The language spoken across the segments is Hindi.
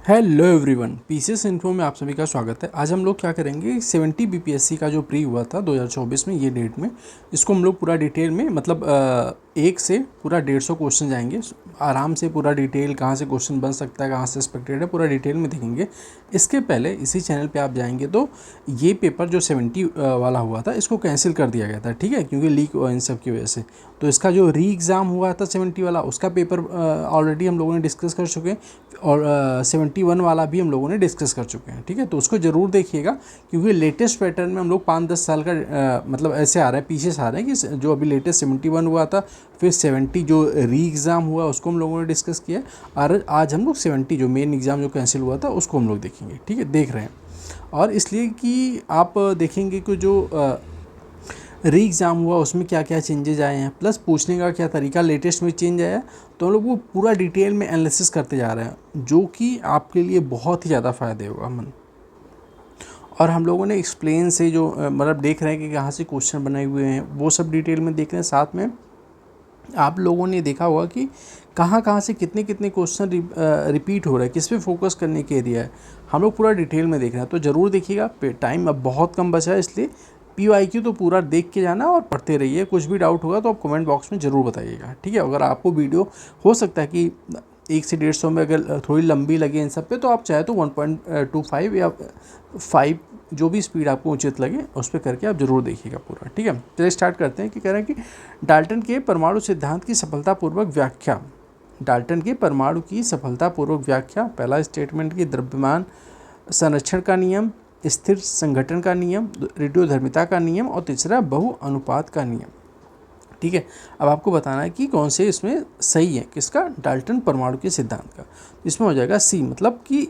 हेलो एवरीवन, पीसीएस इन्फो में आप सभी का स्वागत है। आज हम लोग क्या करेंगे, 70 बीपीएससी का जो प्री हुआ था 2024 में, ये डेट में इसको हम लोग पूरा डिटेल में मतलब एक से पूरा 150 क्वेश्चन जाएंगे आराम से। पूरा डिटेल कहाँ से क्वेश्चन बन सकता है, कहाँ से एक्सपेक्टेड है, पूरा डिटेल में देखेंगे। इसके पहले इसी चैनल पे आप जाएंगे तो ये पेपर जो 70 वाला हुआ था इसको कैंसिल कर दिया गया था, ठीक है, क्योंकि लीक इन सब की वजह से। तो इसका जो री एग्ज़ाम हुआ था 70 वाला, उसका पेपर ऑलरेडी हम लोगों ने डिस्कस कर चुके हैं, और 71 वाला भी हम लोगों ने डिस्कस कर चुके हैं, ठीक है। तो उसको ज़रूर देखिएगा, क्योंकि लेटेस्ट पैटर्न में हम लोग 5-10 साल का मतलब ऐसे आ रहा है, पीछे से आ रहे हैं कि जो अभी लेटेस्ट 71 हुआ था, फिर 70 जो री एग्ज़ाम हुआ उसको हम लोगों ने डिस्कस किया, और आज हम लोग 70 जो मेन एग्ज़ाम जो कैंसिल हुआ था उसको हम लोग देखेंगे, ठीक है, देख रहे हैं। और इसलिए कि आप देखेंगे कि जो री एग्ज़ाम हुआ उसमें क्या क्या चेंजेज आए हैं, प्लस पूछने का क्या तरीका लेटेस्ट में चेंज आया है, तो हम लोग वो पूरा डिटेल में एनालिसिस करते जा रहे हैं, जो कि आपके लिए बहुत ही ज़्यादा फ़ायदे होगा मन। और हम लोगों ने एक्सप्लेन से जो मतलब देख रहे हैं कि कहाँ से क्वेश्चन बनाए हुए हैं, वो सब डिटेल में देख रहे हैं। साथ में आप लोगों ने देखा होगा कि कहाँ कहाँ से कितने कितने क्वेश्चन रिपीट हो रहा है, किस पे फोकस करने के एरिया है, हम लोग पूरा डिटेल में देख रहे हैं। तो ज़रूर देखिएगा, टाइम अब बहुत कम बचा है, इसलिए PYQ तो पूरा देख के जाना और पढ़ते रहिए। कुछ भी डाउट होगा तो आप कमेंट बॉक्स में ज़रूर बताइएगा, ठीक है। अगर आपको वीडियो हो सकता है कि 1 से 150 में अगर थोड़ी लंबी लगे इन सब पे, तो आप चाहे तो 1.25 या 5 जो भी स्पीड आपको उचित लगे उस पर करके आप ज़रूर देखिएगा पूरा, ठीक है। चलिए स्टार्ट करते हैं कि कह रहे हैं कि डाल्टन के परमाणु सिद्धांत की सफलतापूर्वक व्याख्या। डाल्टन के परमाणु की सफलतापूर्वक व्याख्या। पहला स्टेटमेंट की द्रव्यमान संरक्षण का नियम, स्थिर संघटन का नियम, रेडियोधर्मिता का नियम, और तीसरा बहु अनुपात का नियम, ठीक है। अब आपको बताना है कि कौन से इसमें सही है, किसका, डाल्टन परमाणु के सिद्धांत का। इसमें हो जाएगा सी, मतलब कि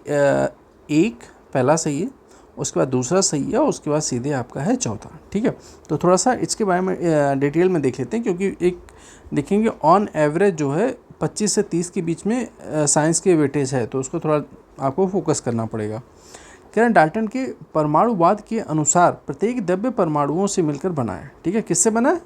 एक पहला सही है, उसके बाद दूसरा सही है, और उसके बाद सीधे आपका है चौथा, ठीक है। तो थोड़ा सा इसके बारे में डिटेल में देख लेते हैं, क्योंकि एक देखेंगे ऑन एवरेज जो है 25 से 30 के बीच में साइंस के वेटेज है, तो उसको थोड़ा आपको फोकस करना पड़ेगा। कह रहे हैं डाल्टन के परमाणुवाद के अनुसार प्रत्येक द्रव्य परमाणुओं से मिलकर बना है, ठीक है। किससे बना है?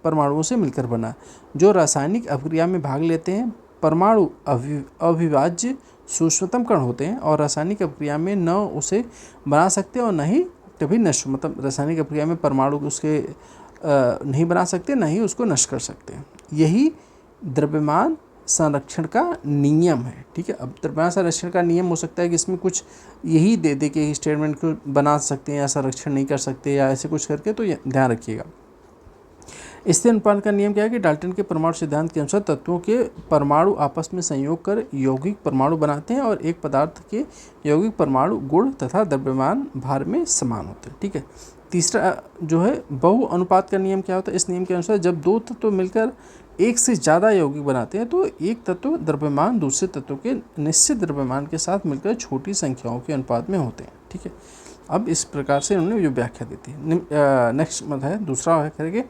परमाणुओं से मिलकर बना, जो रासायनिक अभिक्रिया में भाग लेते हैं। परमाणु अविभाज्य सूक्ष्मतम कण होते हैं, और रासायनिक अभिक्रिया में न उसे बना सकते और न ही कभी नष्ट, मतलब रासायनिक अभिक्रिया में परमाणु उसके नहीं बना सकते, न ही उसको नष्ट कर सकते हैं। यही द्रव्यमान संरक्षण का नियम है, ठीक है। अब द्रव्यमान संरक्षण का नियम हो सकता है कि इसमें कुछ यही दे दे के स्टेटमेंट को बना सकते हैं, या संरक्षण नहीं कर सकते, या ऐसे कुछ करके, तो ध्यान रखिएगा। स्थिर अनुपात का नियम क्या है कि डाल्टन के परमाणु सिद्धांत के अनुसार तत्वों के परमाणु आपस में संयोग कर यौगिक परमाणु बनाते हैं, और एक पदार्थ के यौगिक परमाणु गुण तथा द्रव्यमान भार में समान होते हैं, ठीक है। तीसरा जो है बहु अनुपात का नियम क्या होता है? इस नियम के अनुसार जब दो तत्व मिलकर एक से ज़्यादा यौगिक बनाते हैं, तो एक तत्व द्रव्यमान दूसरे तत्व के निश्चित द्रव्यमान के साथ मिलकर छोटी संख्याओं के अनुपात में होते हैं, ठीक है। अब इस प्रकार से उन्होंने जो व्याख्या दी थी। नेक्स्ट मत है, दूसरा है करेंगे,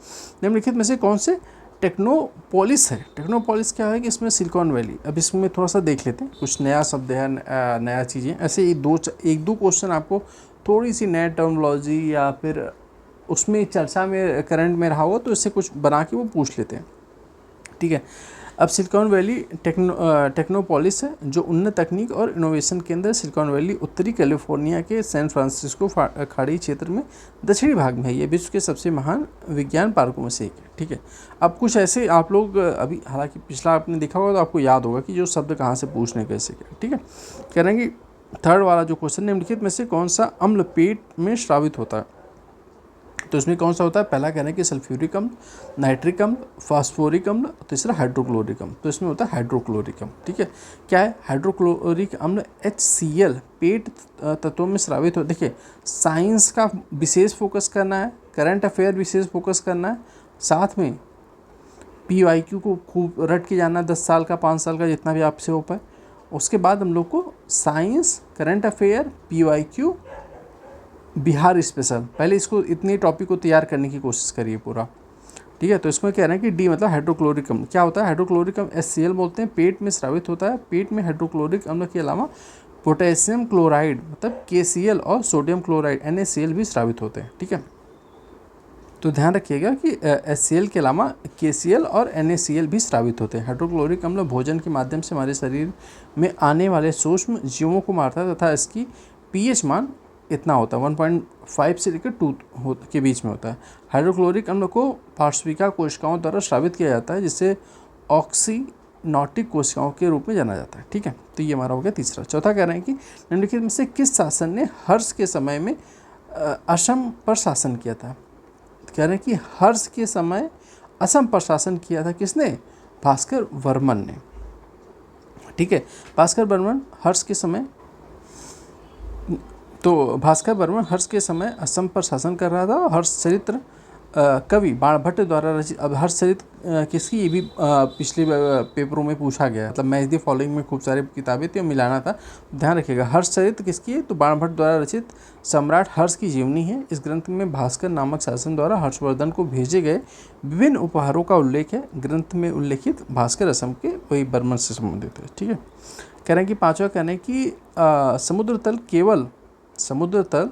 निम्नलिखित में से कौन से टेक्नोपोलिस है? टेक्नोपोलिस क्या है कि इसमें सिलिकॉन वैली। अब इसमें थोड़ा सा देख लेते हैं, कुछ नया शब्द है, नया चीज़ें, ऐसे एक दो क्वेश्चन आपको थोड़ी सी नया टर्मोलॉजी या फिर उसमें चर्चा में करंट में रहा हो, तो इससे कुछ बना के वो पूछ लेते हैं, ठीक है। अब सिलिकॉन वैली टेक्नोपोलिस है, जो उन्नत तकनीक और इनोवेशन केंद्र सिलिकॉन वैली उत्तरी कैलिफोर्निया के सैन फ्रांसिस्को खाड़ी क्षेत्र में दक्षिणी भाग में है। ये विश्व के सबसे महान विज्ञान पार्कों में से एक है, ठीक है। अब कुछ ऐसे आप लोग अभी, हालांकि पिछला आपने देखा होगा तो आपको याद होगा कि जो शब्द कहाँ से पूछने कैसे क्या, ठीक है। कह रहे हैं कि थर्ड वाला जो क्वेश्चन, निम्नलिखित में से कौन सा अम्ल पेट में स्रावित होता है? तो इसमें कौन सा होता है? पहला कहना है कि सल्फ्यूरिक अम्ल, नाइट्रिक अम्ल, फास्फोरिक अम्ल, तीसरा हाइड्रोक्लोरिक अम्ल। तो इसमें होता है हाइड्रोक्लोरिक अम्ल, ठीक है। क्या है हाइड्रोक्लोरिक अम्ल? HCl पेट तत्वों में स्रावित हो। देखिए, साइंस का विशेष फोकस करना है, करंट अफेयर विशेष फोकस करना है, साथ में PYQ को खूब रट के जाना, 10 साल का 5 साल का जितना भी आपसे हो पाए। उसके बाद हम लोग को science, current affair, PYQ, Bihar special, पहले इसको इतने टॉपिक को तैयार करने की कोशिश करिए पूरा, ठीक है। तो इसमें कह रहे हैं कि डी मतलब हाइड्रोक्लोरिक अम्ल। क्या होता है हाइड्रोक्लोरिक अम्ल? HCl बोलते हैं, पेट में स्रावित होता है। पेट में हाइड्रोक्लोरिक अम्ल के अलावा पोटेशियम क्लोराइड मतलब KCl और सोडियम क्लोराइड NaCl भी स्रावित होते हैं, ठीक है। तो ध्यान रखिएगा कि HCl के अलावा KCl और NaCl भी स्रावित होते हैं। हाइड्रोक्लोरिक अम्ल भोजन के माध्यम से हमारे शरीर में आने वाले सूक्ष्म जीवों को मारता है तथा इसकी pH मान इतना होता है 1.5 से लेकर 2 के बीच में होता है। हाइड्रोक्लोरिक अम्ल को पार्श्विका कोशिकाओं द्वारा स्रावित किया जाता है जिसे ऑक्सीनॉटिक कोशिकाओं के रूप में जाना जाता है। ठीक है, तो ये हमारा हो गया तीसरा। चौथा कह रहे हैं कि निम्नलिखित में से किस शासन ने हर्ष के समय में असम पर शासन किया था। कह रहे हैं कि हर्ष के समय असम पर शासन किया था किसने? भास्कर वर्मन ने। ठीक है, भास्कर वर्मन हर्ष के समय, तो भास्कर वर्मन हर्ष के समय असम पर शासन कर रहा था। हर्ष चरित्र कवि बाणभट्ट द्वारा रचित। अब हर्ष चरित्र किसकी, ये भी पिछले पेपरों में पूछा गया, मतलब मैच द फॉलोइंग में खूब सारी किताबें थी और मिलाना था, ध्यान रखिएगा। हर्ष चरित्र किसकी है? तो बाणभट्ट द्वारा रचित सम्राट हर्ष की जीवनी है। इस ग्रंथ में भास्कर नामक शासन द्वारा हर्षवर्धन को भेजे गए विभिन्न उपहारों का उल्लेख है। ग्रंथ में उल्लेखित भास्कर असम के वही बर्मन से संबंधित है। ठीक है, कह रहे हैं कि पाँचवा कहना है कि समुद्र तल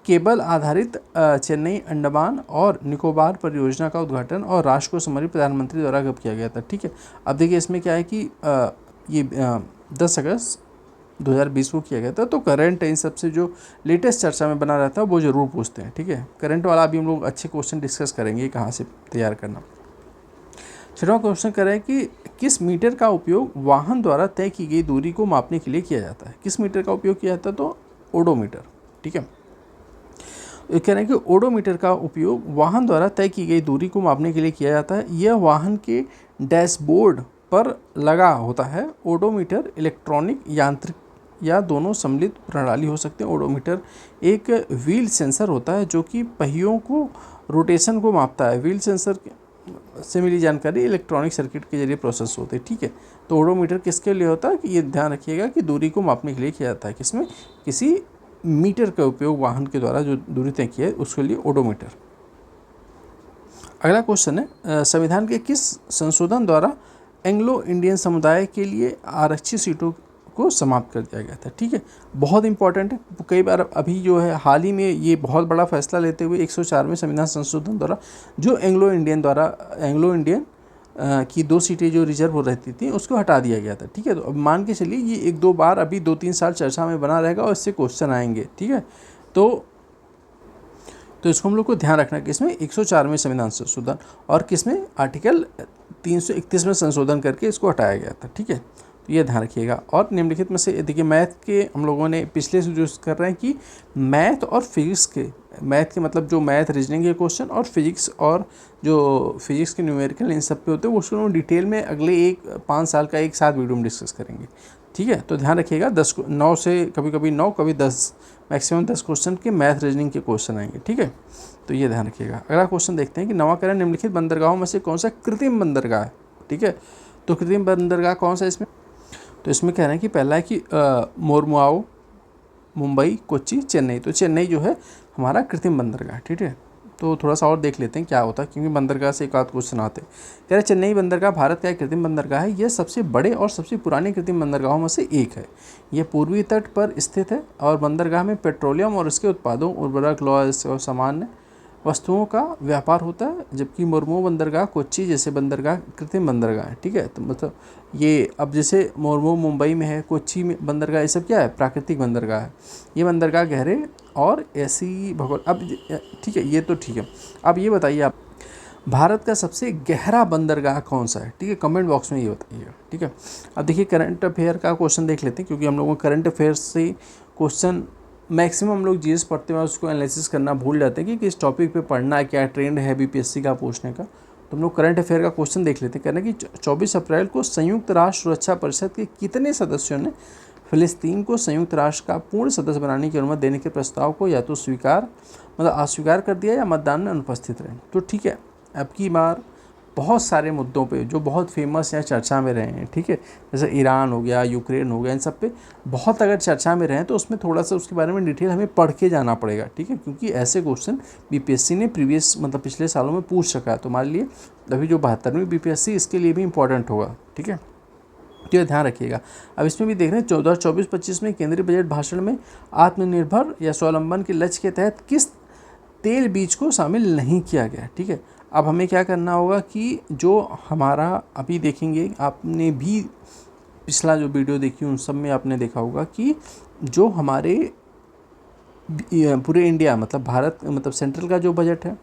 केबल आधारित चेन्नई अंडमान और निकोबार परियोजना का उद्घाटन और राष्ट्र को समर्पित प्रधानमंत्री द्वारा कब किया गया था। ठीक है, अब देखिए इसमें क्या है कि ये 10 अगस्त 2020 को किया गया था। तो करंट इन सबसे जो लेटेस्ट चर्चा में बना रहता है वो जरूर पूछते हैं। ठीक है, करंट वाला अभी हम लोग अच्छे क्वेश्चन डिस्कस करेंगे कहाँ से तैयार करना। छठवां क्वेश्चन कर रहे हैं कि किस मीटर का उपयोग वाहन द्वारा तय की गई दूरी को मापने के लिए किया जाता है। किस मीटर का उपयोग किया जाता है? तो ओडोमीटर। ठीक है, कह रहे हैं कि ओडोमीटर का उपयोग वाहन द्वारा तय की गई दूरी को मापने के लिए किया जाता है। यह वाहन के डैशबोर्ड पर लगा होता है। ओडोमीटर इलेक्ट्रॉनिक, यांत्रिक या दोनों सम्मिलित प्रणाली हो सकते हैं। ओडोमीटर एक व्हील सेंसर होता है जो कि पहियों को रोटेशन को मापता है। व्हील सेंसर से मिली जानकारी इलेक्ट्रॉनिक सर्किट के जरिए प्रोसेस होती है। ठीक है, तो ओडोमीटर किसके लिए होता है कि ये ध्यान रखिएगा कि दूरी को मापने के लिए किया जाता है। किसमें? किसी मीटर का उपयोग वाहन के द्वारा जो दूरी तय की है उसके लिए ओडोमीटर। अगला क्वेश्चन है संविधान के किस संशोधन द्वारा एंग्लो इंडियन समुदाय के लिए आरक्षित सीटों को समाप्त कर दिया गया था। ठीक है, बहुत इंपॉर्टेंट है। कई बार अभी जो है हाल ही में ये बहुत बड़ा फैसला लेते हुए 104वें संविधान संशोधन द्वारा जो एंग्लो इंडियन की 2 सीटें जो रिजर्व हो रहती थी उसको हटा दिया गया था। ठीक है, तो अब मान के चलिए ये 1-2 बार अभी 2-3 साल चर्चा में बना रहेगा और इससे क्वेश्चन आएंगे। ठीक है, तो इसको हम लोग को ध्यान रखना कि इसमें 104वें संविधान संशोधन और किसमें आर्टिकल 331 में संशोधन करके इसको हटाया गया था। ठीक है, तो ये ध्यान रखिएगा। और निम्नलिखित में से देखिए मैथ के हम लोगों ने पिछले से जो कर रहे हैं कि मैथ और फिजिक्स के, मैथ के मतलब जो मैथ रीजनिंग के क्वेश्चन और फिजिक्स और जो फिजिक्स के न्यूमेरिकल इन सब पे होते हैं वो उसको डिटेल में अगले 5 साल का एक साथ वीडियो में डिस्कस करेंगे। ठीक है, तो ध्यान रखिएगा 9 से कभी 9 कभी 10 मैक्सिमम 10 क्वेश्चन के मैथ रीजनिंग के क्वेश्चन आएंगे। ठीक है, तो ये ध्यान रखिएगा। अगला क्वेश्चन देखते हैं कि नवाकरण निम्नलिखित बंदरगाहों में से कौन सा कृत्रिम बंदरगाह है। ठीक है, तो कृत्रिम बंदरगाह कौन सा इसमें? तो इसमें कह रहे हैं कि पहला है कि मोरमुआओ, मुंबई, कोच्चि, चेन्नई। तो चेन्नई जो है हमारा कृत्रिम बंदरगाह। ठीक है, तो थोड़ा सा और देख लेते हैं क्या होता है क्योंकि बंदरगाह से एक आध क्वेश्चन आते हैं। कह रहे चेन्नई बंदरगाह भारत का एक कृत्रिम बंदरगाह है। यह सबसे बड़े और सबसे पुराने कृत्रिम बंदरगाहों में से एक है। यह पूर्वी तट पर स्थित है और बंदरगाह में पेट्रोलियम और उसके उत्पादों, उर्वरक, लौह और सामान्य वस्तुओं का व्यापार होता है। जबकि मोरमो बंदरगाह, कोच्चि जैसे बंदरगाह कृत्रिम बंदरगाह है। ठीक है, तो मतलब ये अब जैसे मोरमो मुंबई में है, कोच्चि में बंदरगाह, ये सब क्या है? प्राकृतिक बंदरगाह है। ये बंदरगाह गहरे और ऐसी भगोल। अब ठीक है, ये तो ठीक है। अब ये बताइए आप भारत का सबसे गहरा बंदरगाह कौन सा है? ठीक है, कमेंट बॉक्स में ये बताइएगा। ठीक है, अब देखिए करंट अफेयर का क्वेश्चन देख लेते हैं क्योंकि हम लोगों को करंट अफेयर से क्वेश्चन मैक्सिमम हम लोग जीएस पढ़ते हैं उसको एनालिसिस करना भूल जाते हैं कि किस टॉपिक पे पढ़ना है, क्या ट्रेंड है बीपीएससी का पूछने का। तो हम लोग करंट अफेयर का क्वेश्चन देख लेते हैं। कहना कि 24 अप्रैल को संयुक्त राष्ट्र सुरक्षा परिषद के कितने सदस्यों ने फिलिस्तीन को संयुक्त राष्ट्र का पूर्ण सदस्य बनाने की अनुमति देने के प्रस्ताव को या तो अस्वीकार कर दिया या मतदान में अनुपस्थित रहे। तो ठीक है, अब की बार बहुत सारे मुद्दों पे जो बहुत फेमस या चर्चा में रहे हैं, ठीक है, जैसे ईरान हो गया, यूक्रेन हो गया, इन सब पे बहुत अगर चर्चा में रहे तो उसमें थोड़ा सा उसके बारे में डिटेल हमें पढ़ के जाना पड़ेगा। ठीक है, क्योंकि ऐसे क्वेश्चन बीपीएससी ने पिछले सालों में पूछ सका है। तो हमारे लिए अभी जो 72वीं बीपीएससी इसके लिए भी इंपॉर्टेंट होगा। ठीक है, तो ध्यान रखिएगा। अब इसमें भी देख रहे हैं 2024-25 में केंद्रीय बजट भाषण में आत्मनिर्भर या स्वावलंबन के लक्ष्य के तहत किस तेल बीज को शामिल नहीं किया गया। ठीक है, अब हमें क्या करना होगा कि जो हमारा अभी देखेंगे, आपने भी पिछला जो वीडियो देखी उन सब में आपने देखा होगा कि जो हमारे पूरे इंडिया मतलब भारत मतलब सेंट्रल का जो बजट है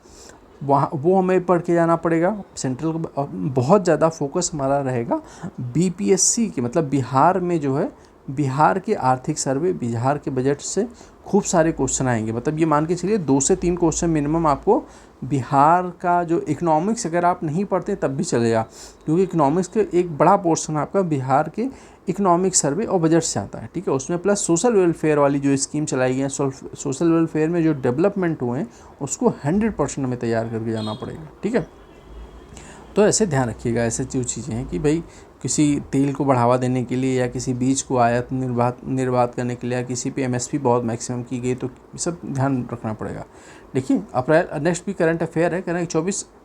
वहाँ वो हमें पढ़ के जाना पड़ेगा। सेंट्रल का बहुत ज़्यादा फोकस हमारा रहेगा बीपीएससी के मतलब बिहार में जो है बिहार के आर्थिक सर्वे, बिहार के बजट से खूब सारे क्वेश्चन आएंगे। मतलब ये मान के चलिए 2 से 3 क्वेश्चन मिनिमम आपको बिहार का जो इकोनॉमिक्स अगर आप नहीं पढ़ते तब भी चलेगा, क्योंकि इकोनॉमिक्स के एक बड़ा पोर्शन आपका बिहार के इकोनॉमिक सर्वे और बजट से आता है। ठीक है, उसमें प्लस सोशल वेलफेयर वाली जो स्कीम चलाई गई है, सोशल वेलफेयर में जो डेवलपमेंट हुए हैं उसको 100% हमें तैयार करके जाना पड़ेगा। ठीक है, तो ऐसे ध्यान रखिएगा, ऐसे जो चीज़ें हैं कि भाई किसी तेल को बढ़ावा देने के लिए या किसी बीज को आयात निर्बाध करने के लिए या किसी पे एमएसपी बहुत मैक्सिमम की गई, तो सब ध्यान रखना पड़ेगा। देखिए अप्रैल नेक्स्ट भी करंट अफेयर है, कह रहे हैं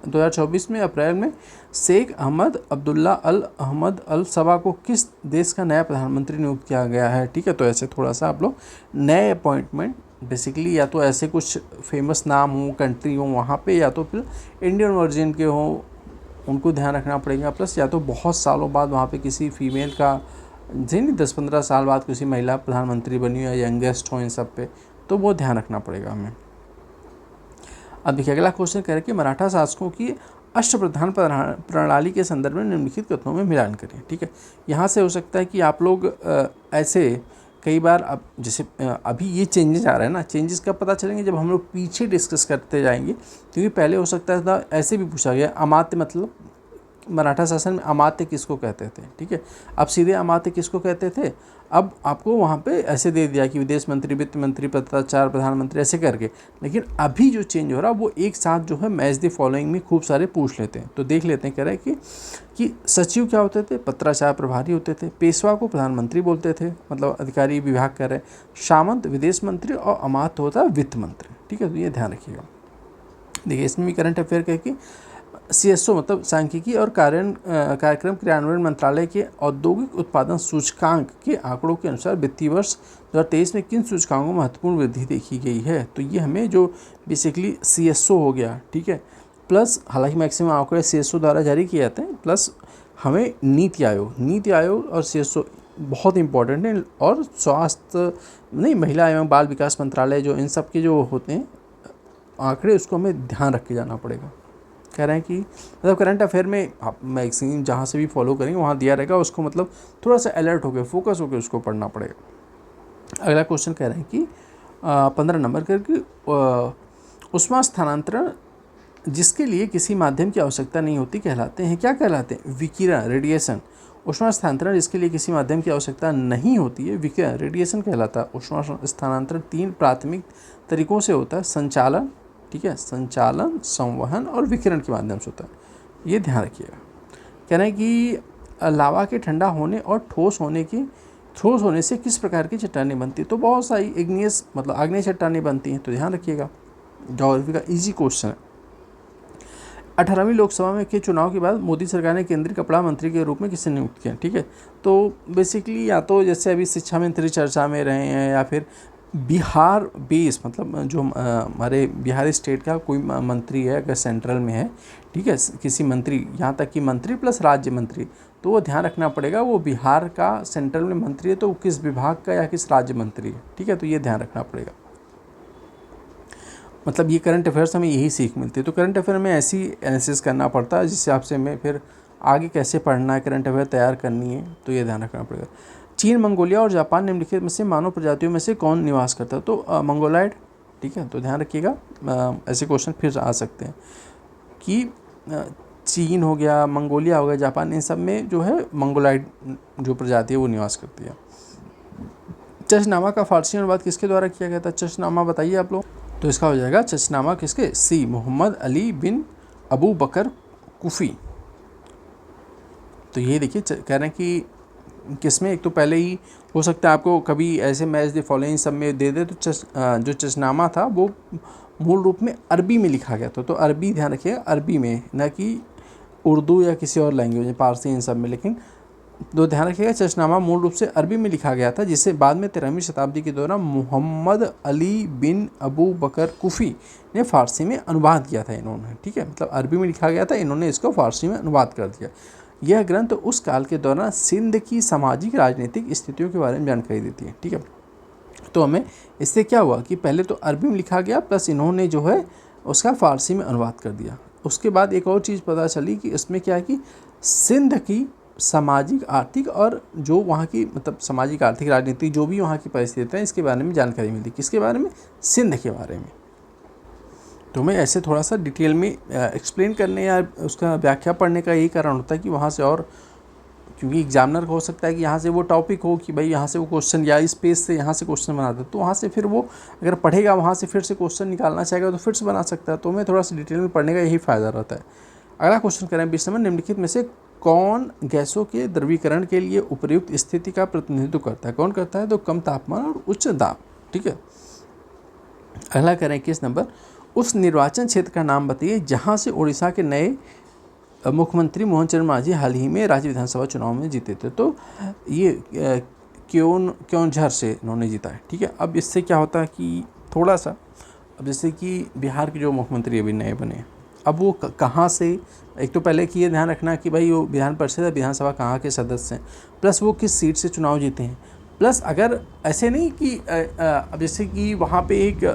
2024 में अप्रैल में शेख अहमद अब्दुल्ला अल अहमद अल सबा को किस देश का नया प्रधानमंत्री नियुक्त किया गया है। ठीक है, तो ऐसे थोड़ा सा आप लोग नए अपॉइंटमेंट बेसिकली या तो ऐसे कुछ फेमस नाम हो, कंट्री हो वहाँ पे, या तो फिर इंडियन वर्जिन के हों, उनको ध्यान रखना पड़ेगा। प्लस या तो बहुत सालों बाद वहाँ पे किसी फीमेल का जी नहीं 10-15 साल बाद किसी महिला प्रधानमंत्री बनी हो या यंगेस्ट हो, इन सब पे तो वो ध्यान रखना पड़ेगा हमें। अब देखिए अगला क्वेश्चन कह रहे कि मराठा शासकों की अष्टप्रधान प्रणाली के संदर्भ में निम्नलिखित कथनों में मिलान करें। ठीक है, यहाँ से हो सकता है कि आप लोग ऐसे कई बार अब जैसे अभी ये चेंजेस आ रहे हैं ना, चेंजेस कब पता चलेंगे जब हम लोग पीछे डिस्कस करते जाएंगे, क्योंकि पहले हो सकता था ऐसे भी पूछा गया अमात्य मतलब मराठा शासन में अमात्य किसको कहते थे। ठीक है, अब सीधे अमात्य किसको कहते थे, अब आपको वहाँ पे ऐसे दे दिया कि विदेश मंत्री, वित्त मंत्री, पत्राचार, प्रधानमंत्री ऐसे करके। लेकिन अभी जो चेंज हो रहा है वो एक साथ जो है मैच द फॉलोइंग में खूब सारे पूछ लेते हैं। तो देख लेते हैं, कह रहे हैं कि सचिव क्या होते थे, पत्राचार प्रभारी होते थे, पेशवा को प्रधानमंत्री बोलते थे मतलब अधिकारी विभाग कर रहे, सामंत विदेश मंत्री और अमात्य होता है वित्त मंत्री। ठीक है, तो ये ध्यान रखिएगा। देखिए इसमें भी करंट अफेयर कह कि CSO मतलब सांख्यिकी और कार्यक्रम क्रियान्वयन मंत्रालय के औद्योगिक उत्पादन सूचकांक के आंकड़ों के अनुसार वित्तीय वर्ष 2023 में किन सूचकांकों में महत्वपूर्ण वृद्धि देखी गई है। तो ये हमें जो बेसिकली CSO हो गया, ठीक है, प्लस हालांकि मैक्सिमम आंकड़े CSO द्वारा जारी किए जाते हैं, प्लस हमें नीति आयोग और CSO बहुत इंपॉर्टेंट है, और स्वास्थ्य नहीं महिला एवं बाल विकास मंत्रालय जो इन सब के जो होते हैं आंकड़े, उसको हमें ध्यान रख के जाना पड़ेगा। कह रहे हैं कि मतलब करंट अफेयर में आप मैगजीन जहाँ से भी फॉलो करेंगे वहाँ दिया रहेगा, उसको मतलब थोड़ा सा अलर्ट होकर फोकस होकर उसको पढ़ना पड़ेगा। अगला क्वेश्चन कह रहे हैं कि 15 नंबर करके ऊष्मा स्थानांतरण जिसके लिए किसी माध्यम की आवश्यकता नहीं होती कहलाते हैं, क्या कहलाते हैं, विकिरण, रेडिएशन। ऊष्मा स्थानांतरण जिसके लिए किसी माध्यम की आवश्यकता नहीं होती है विकिरण, रेडिएशन कहलाता है। ऊष्मा स्थानांतरण 3 प्राथमिक तरीकों से होता है, संचालन, ठीक है, संचालन, संवहन और विकिरण के माध्यम से होता है, ये ध्यान रखिएगा। कह रहे हैं कि लावा के ठंडा होने और ठोस होने से किस प्रकार की चट्टानें बनती है। तो बहुत सारी इग्नियस मतलब आग्नेय चट्टानें बनती हैं, तो ध्यान रखिएगा। ज्योग्राफी का इजी क्वेश्चन है। 18वीं लोकसभा में के चुनाव के बाद मोदी सरकार ने केंद्रीय कपड़ा मंत्री के रूप में किसे नियुक्त किया। ठीक है, तो बेसिकली या तो जैसे अभी शिक्षा मंत्री चर्चा में रहे हैं, या फिर बिहार बेस मतलब जो हमारे बिहार स्टेट का कोई मंत्री है अगर सेंट्रल में है, ठीक है, किसी मंत्री, यहाँ तक कि मंत्री प्लस राज्य मंत्री, तो वो ध्यान रखना पड़ेगा वो बिहार का सेंट्रल में मंत्री है तो वो किस विभाग का या किस राज्य मंत्री है। ठीक है, तो ये ध्यान रखना पड़ेगा। मतलब ये करंट अफेयर्स हमें यही सीख मिलती है। तो करंट अफेयर में ऐसी एनालिसिस करना पड़ता है जिससे आपसे हमें फिर आगे कैसे पढ़ना है, करंट अफेयर तैयार करनी है, तो ये ध्यान रखना पड़ेगा। चीन, मंगोलिया और जापान निम्नलिखित में से मानव प्रजातियों में से कौन निवास करता है। तो मंगोलाइड। ठीक है, तो ध्यान रखिएगा, ऐसे क्वेश्चन फिर आ सकते हैं कि चीन हो गया, मंगोलिया हो गया, जापान, इन सब में जो है मंगोलाइड जो प्रजाति है वो निवास करती है। चशनामा का फारसी अनुवाद किसके द्वारा किया गया था, चशनामा बताइए आप लोग। तो इसका हो जाएगा चशनामा किसके, सी मोहम्मद अली बिन अबू बकर कुफ़ी। तो ये देखिए कह रहे हैं कि किसमें, एक तो पहले ही हो सकता है आपको कभी ऐसे मैच द फॉलोइंग सब में दे दे, तो जो चशनामा था वो मूल रूप में अरबी में लिखा गया था। तो अरबी ध्यान रखिएगा, अरबी में, न कि उर्दू या किसी और लैंग्वेज में, पारसी, इन सब में। लेकिन तो ध्यान रखिएगा, चशनामा मूल रूप से अरबी में लिखा गया था, जिसे बाद में 13वीं शताब्दी के दौरान मोहम्मद अली बिन अबू बकर कुफ़ी ने फ़ारसी में अनुवाद किया था इन्होंने। ठीक है, मतलब अरबी में लिखा गया था, इन्होंने इसको फ़ारसी में अनुवाद कर दिया। यह ग्रंथ उस काल के दौरान सिंध की सामाजिक राजनीतिक स्थितियों के बारे में जानकारी देती है। ठीक है, तो हमें इससे क्या हुआ कि पहले तो अरबी में लिखा गया, प्लस इन्होंने जो है उसका फ़ारसी में अनुवाद कर दिया। उसके बाद एक और चीज़ पता चली कि इसमें क्या है कि सिंध की सामाजिक आर्थिक और जो वहाँ की मतलब सामाजिक आर्थिक राजनीति जो भी वहाँ की परिस्थितियाँ हैं, इसके बारे में जानकारी मिलती। किसके बारे में? सिंध के बारे में। तो मैं ऐसे थोड़ा सा डिटेल में एक्सप्लेन करने या उसका व्याख्या पढ़ने का यही कारण होता है कि वहाँ से, और क्योंकि एग्जामिनर को हो सकता है कि यहाँ से वो टॉपिक हो कि भाई यहाँ से वो क्वेश्चन या इस पेज से यहाँ से क्वेश्चन बनाता है, तो वहाँ से फिर वो अगर पढ़ेगा वहाँ से फिर से क्वेश्चन निकालना चाहेगा तो फिर से बना सकता है। तो मैं थोड़ा सा डिटेल में पढ़ने का यही फ़ायदा रहता है। अगला क्वेश्चन करें 20 नंबर, निम्नलिखित में से कौन गैसों के द्रवीकरण के लिए उपयुक्त स्थिति का प्रतिनिधित्व करता है? कौन करता है? तो कम तापमान और उच्च दाब। ठीक है, अगला करें 21 नंबर, उस निर्वाचन क्षेत्र का नाम बताइए जहाँ से उड़ीसा के नए मुख्यमंत्री मोहन चरण मांझी हाल ही में राज्य विधानसभा चुनाव में जीते थे। तो ये क्योंझर से इन्होंने जीता है। ठीक है, अब इससे क्या होता है कि थोड़ा सा, अब जैसे कि बिहार के जो मुख्यमंत्री अभी नए बने, अब वो कहाँ से, एक तो पहले कि ये ध्यान रखना कि भाई वो विधान परिषद या विधानसभा कहाँ के सदस्य हैं, प्लस वो किस सीट से चुनाव जीते हैं, प्लस अगर ऐसे नहीं कि अब जैसे कि वहाँ पे एक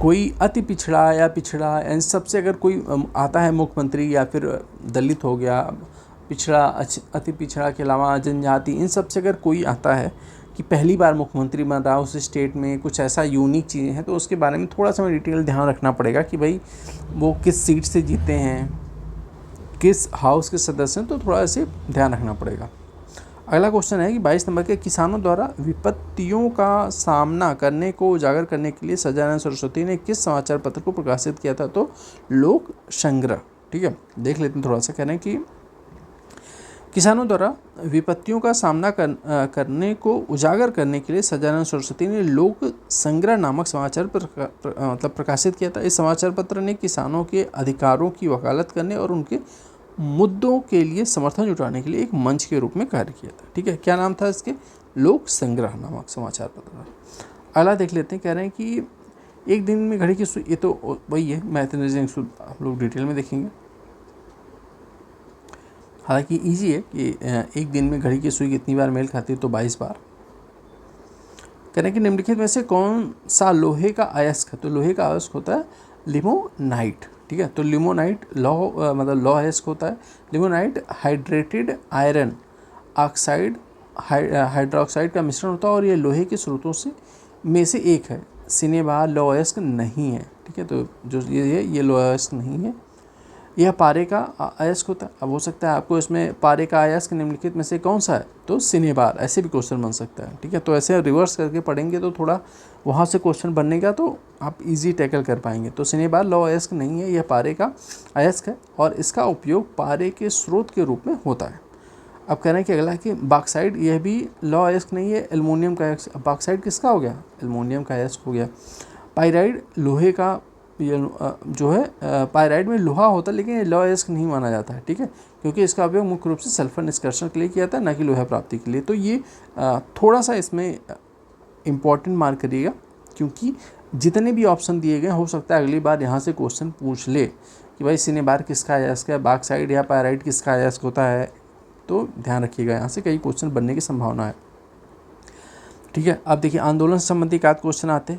कोई अति पिछड़ा या पिछड़ा, इन सब से अगर कोई आता है मुख्यमंत्री, या फिर दलित हो गया, पिछड़ा, अति पिछड़ा के अलावा जनजाति, इन सब से अगर कोई आता है कि पहली बार मुख्यमंत्री बन रहा है उस स्टेट में, कुछ ऐसा यूनिक चीज़ें हैं, तो उसके बारे में थोड़ा सा डिटेल ध्यान रखना पड़ेगा कि भाई वो किस सीट से जीते हैं, किस हाउस के सदस्य हैं, तो थोड़ा ऐसे ध्यान रखना पड़ेगा। अगला क्वेश्चन है कि 22 नंबर के, किसानों द्वारा विपत्तियों का सामना करने को उजागर करने के लिए सच्चिदानंद सरस्वती ने किस समाचार पत्र को प्रकाशित किया था? तो लोक संग्रह। ठीक है, देख लेते हैं थोड़ा सा। कह रहे हैं कि किसानों द्वारा विपत्तियों का सामना करने को उजागर करने के लिए सच्चिदानंद सरस्वती ने लोक संग्रह नामक समाचार मतलब प्रकाशित किया था। इस समाचार पत्र ने किसानों के अधिकारों की वकालत करने और उनके मुद्दों के लिए समर्थन जुटाने के लिए एक मंच के रूप में कार्य किया था। ठीक है, क्या नाम था इसके? लोक संग्रह नामक समाचार पत्र। अगला देख लेते हैं। कह रहे हैं कि एक दिन में घड़ी की सुई, ये तो वही है मैथमेटिक्स, आप लोग डिटेल में देखेंगे, हालांकि इजी है कि एक दिन में घड़ी की सुई कितनी बार मेल खाती है? तो 22 बार। कह रहे हैं कि निम्नलिखित में से कौन सा लोहे का अयस्क है? तो लोहे का अयस्क होता है लिमोनाइट। ठीक है, तो लिमोनाइट मतलब लौह अयस्क होता है। Limonite hydrated iron oxide hydroxide का मिश्रण होता है और ये लोहे के स्रोतों में से एक है। सिनेबार लौह अयस्क नहीं है। ठीक है, तो जो ये लौह अयस्क नहीं है। यह पारे का अयस्क होता है। अब हो सकता है आपको इसमें पारे का अयस्क निम्नलिखित में से कौन सा है? तो सिनेबार, ऐसे भी क्वेश्चन बन सकता है। ठीक है, तो ऐसे रिवर्स करके पढ़ेंगे तो थोड़ा वहाँ से क्वेश्चन बनने का तो आप इजी टैकल कर पाएंगे। तो सिनेबार लौह अयस्क नहीं है, यह पारे का अयस्क है और इसका उपयोग पारे के स्रोत के रूप में होता है। अब कह रहे हैं कि अगला कि बॉक्साइड, यह भी लौह अयस्क नहीं है, एल्युमिनियम का अयस्क। बॉक्साइड किसका हो गया? एल्युमिनियम का अयस्क हो गया। पाइराइड लोहे का जो है पाइराइड में लोहा होता है, लेकिन ये लौह अयस्क नहीं माना जाता है। ठीक है, क्योंकि इसका उपयोग मुख्य रूप से सल्फर निष्कर्षण के लिए किया जाता है, न कि लोहा प्राप्ति के लिए। तो ये थोड़ा सा इसमें इम्पॉर्टेंट मार्क करिएगा, क्योंकि जितने भी ऑप्शन दिए गए हो सकता है अगली बार यहाँ से क्वेश्चन पूछ ले कि भाई सिनेबार किसका अयस्क है, बॉक्साइड या पाइराइड किसका अयस्क होता है। तो ध्यान रखिएगा, यहाँ से कई क्वेश्चन बनने की संभावना है। ठीक है, अब देखिए आंदोलन से संबंधित एकाध क्वेश्चन आते।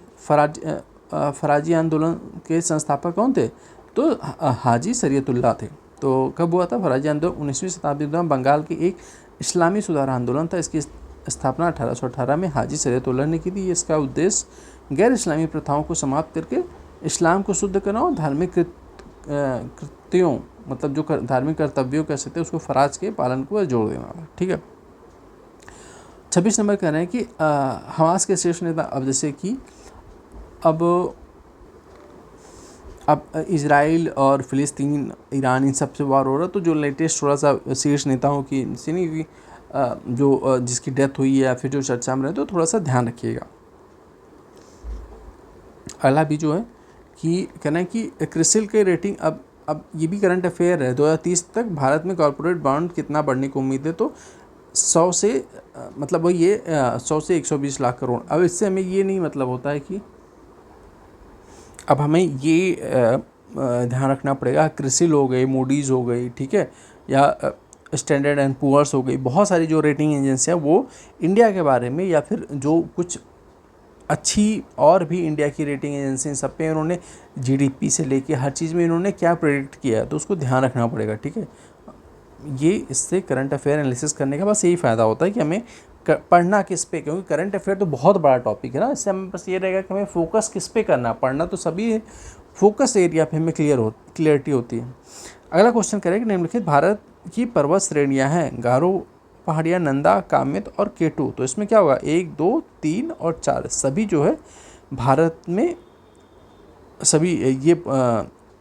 फराजी आंदोलन के संस्थापक कौन थे? तो हाजी शरीयतुल्लाह थे। तो कब हुआ था फराजी आंदोलन? 19वीं शताब्दी में बंगाल के एक इस्लामी सुधार आंदोलन था। इसकी स्थापना 1818 में हाजी शरीयतुल्लाह ने की थी। इसका उद्देश्य गैर इस्लामी प्रथाओं को समाप्त करके इस्लाम को शुद्ध करना और धार्मिक कृत्यों, मतलब जो धार्मिक कर्तव्यों कह सकते हैं उसको फराज के पालन को जोड़ देना। ठीक है, 26 नंबर कह रहे हैं कि हमास के शीर्ष नेता, अब जैसे कि अब इजराइल और फ़िलिस्तीन, ईरान, इन सब से वार हो रहा, तो जो लेटेस्ट थोड़ा सा शीर्ष नेताओं की जो जिसकी डेथ हुई है या फिर जो चर्चा में रहे, तो थोड़ा सा ध्यान रखिएगा। अगला भी जो है कि कहना है कि क्रिसिल के रेटिंग, अब अब ये भी करंट अफेयर है, 2030 तक भारत में कॉर्पोरेट बॉन्ड कितना बढ़ने की उम्मीद है, तो 100 से मतलब वही ये 100 से 120 लाख करोड़। अब इससे हमें ये नहीं मतलब होता है कि अब हमें ये ध्यान रखना पड़ेगा, क्रिसिल हो गई, मूडीज़ हो गई, ठीक है, या स्टैंडर्ड एंड पुअर्स हो गई, बहुत सारी जो रेटिंग एजेंसियाँ वो इंडिया के बारे में या फिर जो कुछ अच्छी और भी इंडिया की रेटिंग एजेंसी सब पे इन्होंने जीडीपी से लेके हर चीज़ में इन्होंने क्या प्रेडिक्ट किया है, तो उसको ध्यान रखना पड़ेगा, ठीक है। ये इससे करंट अफेयर एनालिसिस करने का बस यही फ़ायदा होता है कि हमें पढ़ना किस पे, क्योंकि करंट अफेयर तो बहुत बड़ा टॉपिक है ना, इससे हमें बस ये रहेगा कि हमें फोकस किस पे करना, पढ़ना तो सभी है, फोकस एरिया पे हमें क्लियरिटी होती है। अगला क्वेश्चन करें कि निम्नलिखित भारत की पर्वत श्रेणियाँ हैं, गारो पहाड़ियाँ, नंदा, कामेत और केटू, तो इसमें क्या होगा, 1, 2, 3 और 4 सभी जो है भारत में सभी ये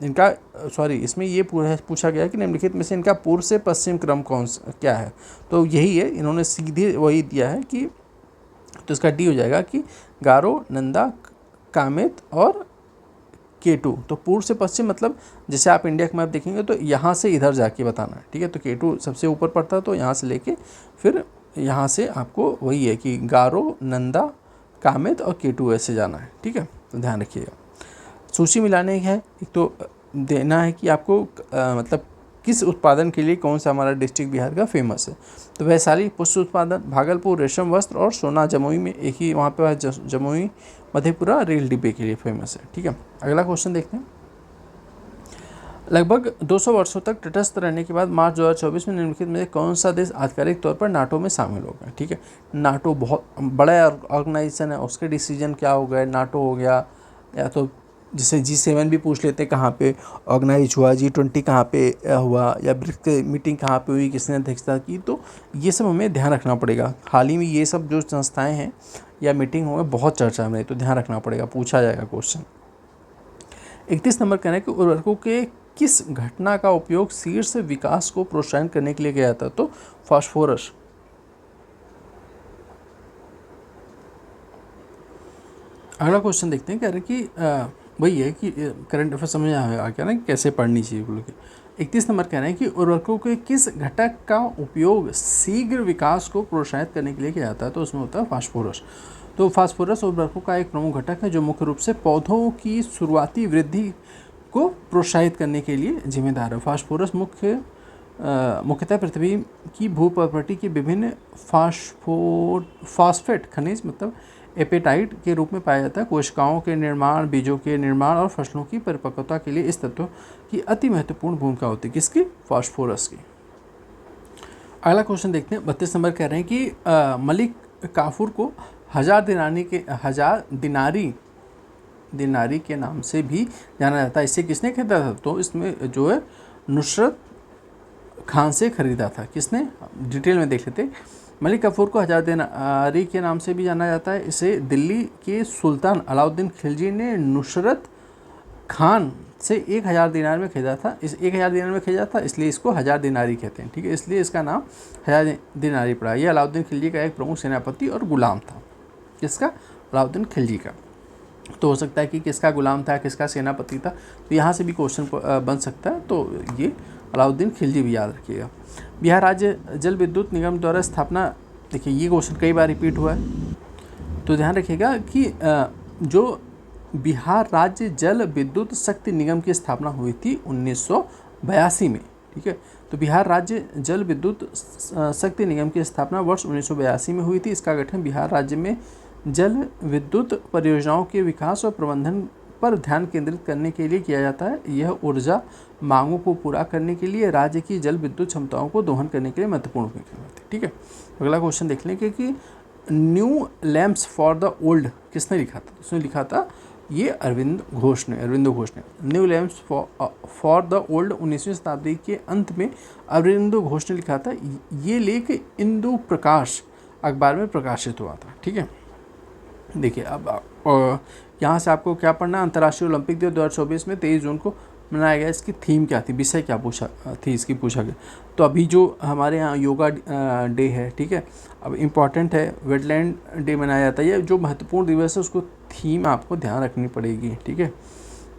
इनका सॉरी इसमें ये पूछा गया कि निम्नलिखित में से इनका पूर्व से पश्चिम क्रम क्या है, तो यही है, इन्होंने सीधे वही दिया है कि तो इसका डी हो जाएगा कि गारो, नंदा, कामेत और केटू। तो पूर्व से पश्चिम मतलब जैसे आप इंडिया का मैप देखेंगे तो यहाँ से इधर जाके बताना है, ठीक है। तो केटू सबसे ऊपर पड़ता है, तो यहाँ से लेके फिर यहाँ से आपको वही है कि गारो, नंदा, कामेत और केटू ऐसे जाना है, ठीक है, तो ध्यान रखिएगा। सूची मिलाने है, एक तो देना है कि आपको मतलब किस उत्पादन के लिए कौन सा हमारा डिस्ट्रिक्ट बिहार का फेमस है, तो वैशाली पुष्प उत्पादन, भागलपुर रेशम वस्त्र और सोना जमुई में एक ही वहाँ पे जमुई मधेपुरा रेल डिब्बे के लिए फेमस है, ठीक है। अगला क्वेश्चन देखते हैं। लगभग 200 वर्षों तक तटस्थ रहने के बाद मार्च 2024 में निम्नलिखित में कौन सा देश आधिकारिक तौर पर नाटो में शामिल हो गया, ठीक है। नाटो बहुत बड़ा ऑर्गेनाइजेशन है, उसके डिसीजन क्या हो गए, नाटो हो गया, या तो जैसे G7 भी पूछ लेते हैं कहाँ पे ऑर्गेनाइज हुआ, G20 कहाँ पे हुआ, या ब्रिक्स मीटिंग कहाँ पे हुई, किसने अध्यक्षता की, तो ये सब हमें ध्यान रखना पड़ेगा। हाल ही में ये सब जो संस्थाएं हैं या मीटिंग हुए बहुत चर्चा में, तो ध्यान रखना पड़ेगा, पूछा जाएगा क्वेश्चन। 31 नंबर कहना है कि उर्वरकों के किस घटना का उपयोग शीर्ष विकास को प्रोत्साहन करने के लिए किया जाता है, तो फास्फोरस। अगला क्वेश्चन देखते हैं, कह रहे कि वही है कि करंट अफेयर समझ आ गया ना कि कैसे पढ़नी चाहिए बोल के। 31 नंबर कह रहे हैं कि उर्वरकों के किस घटक का उपयोग शीघ्र विकास को प्रोत्साहित करने के लिए किया जाता है, तो उसमें होता है फास्फोरस। तो फास्फोरस उर्वरकों का एक प्रमुख घटक है जो मुख्य रूप से पौधों की शुरुआती वृद्धि को प्रोत्साहित करने के लिए जिम्मेदार है। फास्फोरस मुख्यतः पृथ्वी की भूप्रॉपर्टी के विभिन्न फास्फेट खनिज मतलब एपेटाइट के रूप में पाया जाता है। कोशिकाओं के निर्माण, बीजों के निर्माण और फसलों की परिपक्वता के लिए इस तत्व की अति महत्वपूर्ण भूमिका होती है, किसकी, फास्फोरस की। अगला क्वेश्चन देखते हैं। 32 नंबर कह रहे हैं कि मलिक काफूर को हजार दिनारी के नाम से भी जाना जाता है। इसे किसने खरीदा था, तो इसमें जो है नुसरत खान से खरीदा था। किसने, डिटेल में देख लेते। मलिक काफूर को हजार दिनारी के नाम से भी जाना जाता है। इसे दिल्ली के सुल्तान अलाउद्दीन खिलजी ने नुसरत खान से 1000 दिनार में खरीदा था। इस 1000 दिनार में खरीदा था, इसलिए इसको हजार दिनारी कहते हैं, ठीक है, इसलिए इसका नाम हजार दिनारी पड़ा। यह अलाउद्दीन खिलजी का एक प्रमुख सेनापति और गुलाम था। किसका, अलाउद्दीन खिलजी का। तो हो सकता है कि किसका गुलाम था, किसका सेनापति था, तो यहाँ से भी क्वेश्चन बन सकता है, तो ये अलाउद्दीन खिलजी भी याद रखिएगा। बिहार राज्य जल विद्युत निगम द्वारा स्थापना, देखिए ये क्वेश्चन कई बार रिपीट हुआ है, तो ध्यान रखिएगा कि जो बिहार राज्य जल विद्युत शक्ति निगम की स्थापना हुई थी 1982 में, ठीक है। तो बिहार राज्य जल विद्युत शक्ति निगम की स्थापना वर्ष 1982 में हुई थी। इसका गठन बिहार राज्य में जल विद्युत परियोजनाओं के विकास और प्रबंधन पर ध्यान केंद्रित करने के लिए किया जाता है। यह ऊर्जा मांगों को पूरा करने के लिए राज्य की जल विद्युत क्षमताओं को दोहन करने के लिए महत्वपूर्ण भूमिका निभाती है, ठीक है। अगला क्वेश्चन देख लेंगे कि new lamps for the old किसने लिखा था, उसने लिखा था ये अरविंदो घोष ने। New lamps for the old 19वीं शताब्दी के अंत में अरविंदो घोष ने लिखा था। ये लेख इंदु प्रकाश अखबार में प्रकाशित हुआ था, ठीक है। देखिए अब यहाँ से आपको क्या पढ़ना है, अंतर्राष्ट्रीय ओलंपिक दिवस 2024 में 23 जून को मनाया गया। इसकी थीम क्या थी, विषय क्या पूछा थी इसकी, पूछा गया। तो अभी जो हमारे यहाँ योगा डे है, ठीक है, अब इम्पॉर्टेंट है, वेटलैंड डे मनाया जाता है। ये जो महत्वपूर्ण दिवस है उसको थीम आपको ध्यान रखनी पड़ेगी, ठीक है।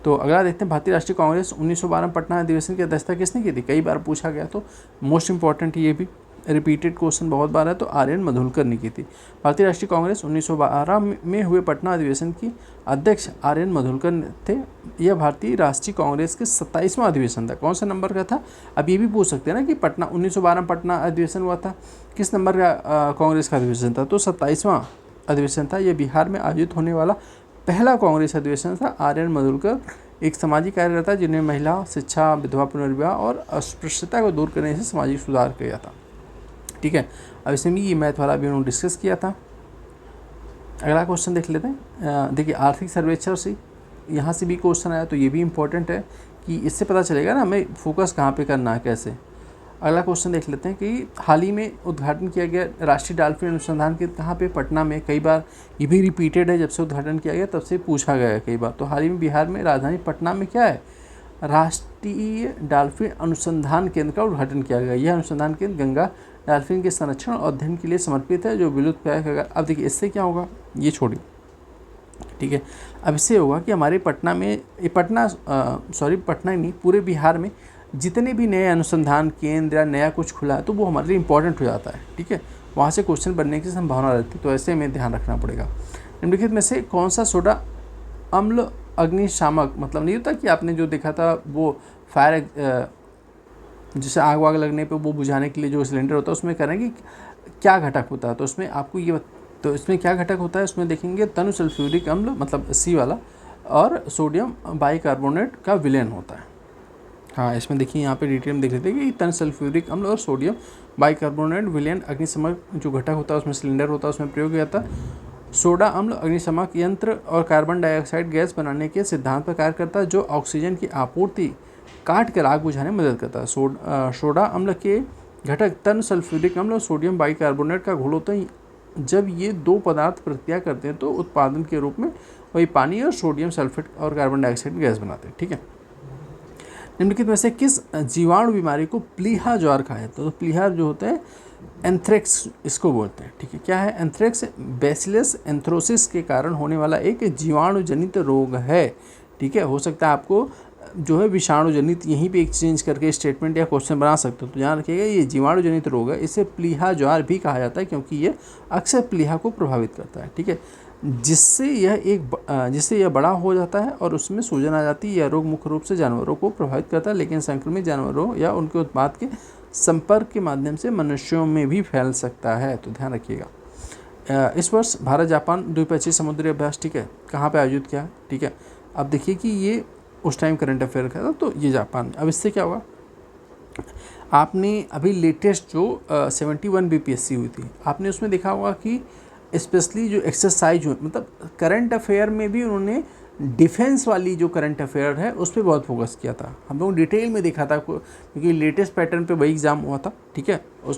तो अगला देखते हैं, भारतीय राष्ट्रीय कांग्रेस 1912 पटना अधिवेशन की अध्यक्षता किसने की थी? कई बार पूछा गया, तो मोस्ट इंपॉर्टेंट ये भी रिपीटेड क्वेश्चन बहुत बार है, तो आर.एन. मधुलकर ने की थी। भारतीय राष्ट्रीय कांग्रेस 1912 में हुए पटना अधिवेशन की अध्यक्ष आर.एन. मधुलकर थे। यह भारतीय राष्ट्रीय कांग्रेस के 27वां अधिवेशन था। कौन सा नंबर का था? अब ये भी पूछ सकते हैं ना कि पटना 1912 पटना अधिवेशन हुआ था, किस नंबर का कांग्रेस का अधिवेशन था? तो 27वां अधिवेशन था। यह बिहार में आयोजित होने वाला पहला कांग्रेस अधिवेशन था। आर.एन. मधुलकर एक सामाजिक कार्यकर्ता जिन्हें महिला, शिक्षा, विधवा पुनर्विवाह और अस्पृश्यता को दूर करने से सामाजिक सुधार किया था। ठीक है, अब इसमें भी ये मैथ वाला भी उन्होंने डिस्कस किया था। अगला क्वेश्चन देख लेते हैं। देखिए, आर्थिक सर्वेक्षण से यहाँ से भी क्वेश्चन आया, तो ये भी इंपॉर्टेंट है कि इससे पता चलेगा ना हमें फोकस कहाँ पे करना है, कैसे। अगला क्वेश्चन देख लेते हैं कि हाल ही में उद्घाटन किया गया राष्ट्रीय डॉल्फिन अनुसंधान केंद्र कहाँ पे? पटना में। कई बार ये भी रिपीटेड है, जब से उद्घाटन किया गया तब से पूछा गया है कई बार। तो हाल ही में बिहार में राजधानी पटना में क्या है? राष्ट्रीय डॉल्फिन अनुसंधान केंद्र का उद्घाटन किया गया। यह अनुसंधान केंद्र गंगा डॉल्फिन के संरक्षण और अध्ययन के लिए समर्पित है, जो विलुप्त प्राय। अब देखिए, इससे क्या होगा, ये छोड़िए, ठीक है। अब इससे होगा कि हमारे पटना में, पटना ही नहीं, पूरे बिहार में जितने भी नए अनुसंधान केंद्र या नया कुछ खुला है तो वो हमारे लिए इंपॉर्टेंट हो जाता है। ठीक है, वहाँ से क्वेश्चन बनने की संभावना रहती है, तो ऐसे में ध्यान रखना पड़ेगा। निम्नलिखित में से कौन सा सोडा अम्ल अग्निशामक, मतलब नहीं होता कि आपने जो देखा था वो फायर, जैसे आग वाग लगने पे वो बुझाने के लिए जो सिलेंडर होता है उसमें कह रहे हैं कि क्या घटक होता है, तो उसमें आपको ये तो इसमें क्या घटक होता है, उसमें देखेंगे तनु सल्फ्यूरिक अम्ल, मतलब सी वाला, और सोडियम बाइकार्बोनेट का विलयन होता है। हाँ, इसमें देखिए यहाँ पे डिटेल में देख लेते हैं कि तनु सल्फ्यूरिक अम्ल और सोडियम बाइकार्बोनेट विलयन अग्निशमक जो घटक होता है उसमें सिलेंडर होता है, उसमें प्रयोग किया जाता है। सोडा अम्ल अग्निशमक यंत्र और कार्बन डाइऑक्साइड गैस बनाने के सिद्धांत पर कार्य करता है, जो ऑक्सीजन की आपूर्ति काट कर आग बुझाने में मदद करता है। सोडा अम्ल के घटक तन सल्फ्यूरिक अम्ल और सोडियम बाइकार्बोनेट का घोल होता है। जब ये दो पदार्थ प्रतिक्रिया करते हैं तो उत्पादन के रूप में वही पानी और सोडियम सल्फेट और कार्बन डाइऑक्साइड गैस बनाते हैं। ठीक है, निम्नलिखित में से किस जीवाणु बीमारी को प्लीहा ज्वार कहा है? तो प्लीहा जो होता है एंथ्रेक्स इसको बोलते हैं। ठीक है, क्या है एंथ्रेक्स? बैसिलस एंथ्रोसिस के कारण होने वाला एक जीवाणु जनित रोग है। ठीक है, हो सकता है आपको जो है विषाणु जनित, यहीं पे एक्सचेंज करके स्टेटमेंट या क्वेश्चन बना सकते हो, तो ध्यान रखिएगा ये जीवाणु जनित रोग है। इसे प्लीहा ज्वार भी कहा जाता है क्योंकि ये अक्सर प्लीहा को प्रभावित करता है। ठीक है, जिससे यह बड़ा हो जाता है और उसमें सूजन आ जाती है। यह रोग मुख्य रूप से जानवरों को प्रभावित करता है, लेकिन संक्रमित जानवरों या उनके उत्पाद के संपर्क के माध्यम से मनुष्यों में भी फैल सकता है, तो ध्यान रखिएगा। इस वर्ष भारत जापान द्विपक्षीय समुद्री अभ्यास, ठीक है, कहाँ पे आयोजित किया? ठीक है, अब देखिए कि ये उस टाइम करंट अफेयर का था, तो ये जापान। अब इससे क्या होगा, आपने अभी लेटेस्ट जो 71 BPSC हुई थी, आपने उसमें देखा होगा कि स्पेशली जो एक्सरसाइज हो, मतलब करंट अफेयर में भी उन्होंने डिफेंस वाली जो करंट अफेयर है उस पर बहुत फोकस किया था। हम लोग डिटेल में देखा था क्योंकि लेटेस्ट पैटर्न पे वही एग्ज़ाम हुआ था। ठीक है,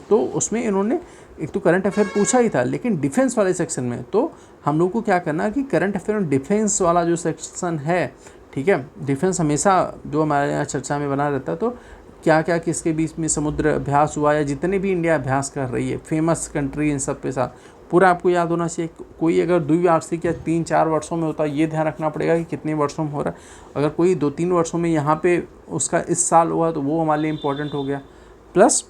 तो उसमें इन्होंने एक तो करंट अफेयर पूछा ही था, लेकिन डिफेंस वाले सेक्शन में तो हम लोग को क्या करना है कि करंट अफेयर और डिफेंस वाला जो सेक्शन है, ठीक है, डिफेंस हमेशा जो हमारे यहाँ चर्चा में बना रहता है, तो क्या क्या किसके बीच में समुद्र अभ्यास हुआ या जितने भी इंडिया अभ्यास कर रही है फेमस कंट्री, इन सब के साथ पूरा आपको याद होना चाहिए। कोई अगर द्विवार्षिक या 3-4 वर्षों में होता है, ये ध्यान रखना पड़ेगा कि कितने वर्षों में हो रहा है। अगर कोई 2-3 वर्षों में यहाँ पे उसका इस साल हुआ तो वो हमारे लिए इम्पोर्टेंट हो गया। प्लस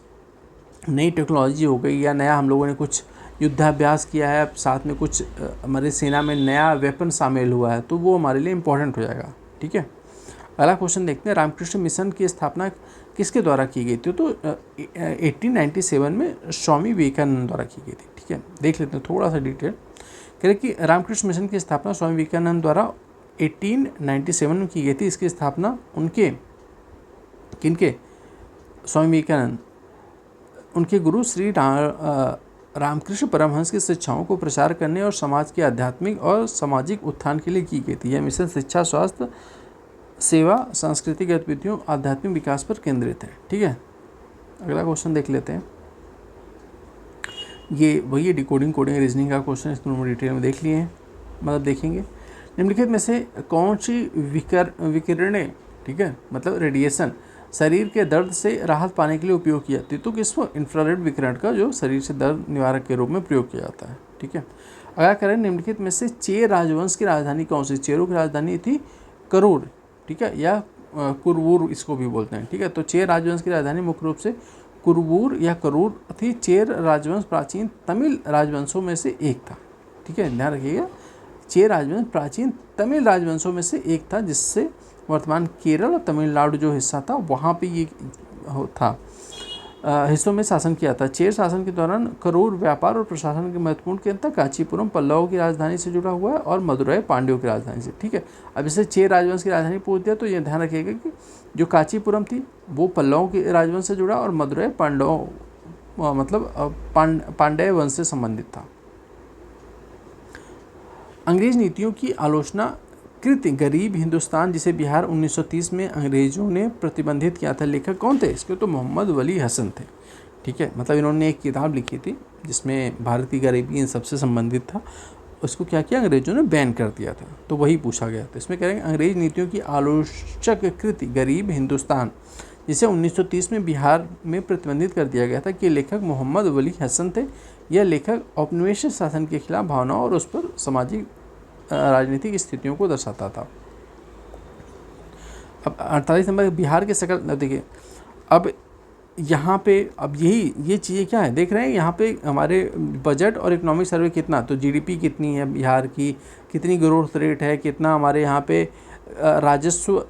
नई टेक्नोलॉजी हो गई या नया हम लोगों ने कुछ युद्धाभ्यास किया है, साथ में कुछ हमारी सेना में नया वेपन शामिल हुआ है, तो वो हमारे लिए इम्पोर्टेंट हो जाएगा। ठीक है, अगला क्वेश्चन देखते हैं, रामकृष्ण मिशन की स्थापना किसके द्वारा की गई थी? तो 1897 में स्वामी विवेकानंद द्वारा की गई थी। ठीक है, देख लेते हैं थोड़ा सा डिटेल। कह रहे कि रामकृष्ण मिशन की स्थापना स्वामी विवेकानंद द्वारा 1897 में की गई थी। इसकी स्थापना उनके किनके? स्वामी विवेकानंद, उनके गुरु श्री रामकृष्ण परमहंस की शिक्षाओं को प्रचार करने और समाज के आध्यात्मिक और सामाजिक उत्थान के लिए की गई थी। यह मिशन शिक्षा, स्वास्थ्य सेवा, सांस्कृतिक गतिविधियों, आध्यात्मिक विकास पर केंद्रित है। ठीक है, अगला क्वेश्चन देख लेते हैं। ये वही डिकोडिंग कोडिंग रीजनिंग का क्वेश्चन, इसको हम डिटेल में देख लिए हैं, मतलब देखेंगे। निम्नलिखित में से कौन सी विकिरणें, ठीक है, मतलब रेडिएशन शरीर के दर्द से राहत पाने के लिए उपयोग की जाती है? तो किसको? इंफ्रारेड विकिरण का जो शरीर से दर्द निवारक के रूप में प्रयोग किया जाता है। ठीक है, अगला करें, निम्नलिखित में से चेर राजवंश की राजधानी कौन सी? चेरों की राजधानी थी करूर। ठीक है, या कुरवूर इसको भी बोलते हैं, ठीक है। तो चेर राजवंश की राजधानी मुख्य रूप से कुरवूर या करूर थी। चेर राजवंश प्राचीन तमिल राजवंशों में से एक था, ठीक है, ध्यान रखिएगा। चेर राजवंश प्राचीन तमिल राजवंशों में से एक था, जिससे वर्तमान केरल और तमिलनाडु जो हिस्सा था वहाँ पे ये था, हिस्सों में शासन किया था। चेर शासन के दौरान करूर व्यापार और प्रशासन के महत्वपूर्ण केंद्र था। कांचीपुरम पल्लवों की राजधानी से जुड़ा हुआ है और मदुरई पांड्यों की राजधानी से, ठीक है। अब इसे चेर राजवंश की राजधानी पूछ दिया तो ये ध्यान रखिएगा कि जो कांचीपुरम थी वो पल्लवों के राजवंश से जुड़ा और मदुरई पांडवों मतलब पांड्य वंश से संबंधित था। अंग्रेज नीतियों की आलोचना कृत गरीब हिंदुस्तान, जिसे बिहार 1930 में अंग्रेजों ने प्रतिबंधित किया था, लेखक कौन थे इसके? तो मोहम्मद वली हसन थे, ठीक है। मतलब इन्होंने एक किताब लिखी थी जिसमें भारत की गरीबी इन सबसे संबंधित था, उसको क्या किया, अंग्रेजों ने बैन कर दिया था, तो वही पूछा गया था। इसमें कह रहे हैं अंग्रेज नीतियों की आलोचक कृति गरीब हिंदुस्तान, जिसे 1930 में बिहार में प्रतिबंधित कर दिया गया था, कि लेखक मोहम्मद वली हसन थे। यह लेखक औपनिवेशिक शासन के खिलाफ भावनाओं और उस पर सामाजिक राजनीतिक स्थितियों को दर्शाता था। अब 48 नंबर बिहार के सकल, देखिए अब यहाँ पे अब ये चीज़ें क्या है देख रहे हैं, यहाँ पे हमारे बजट और इकोनॉमिक सर्वे कितना, तो जीडीपी कितनी है बिहार की, कितनी ग्रोथ रेट है, कितना हमारे यहाँ पे राजस्व,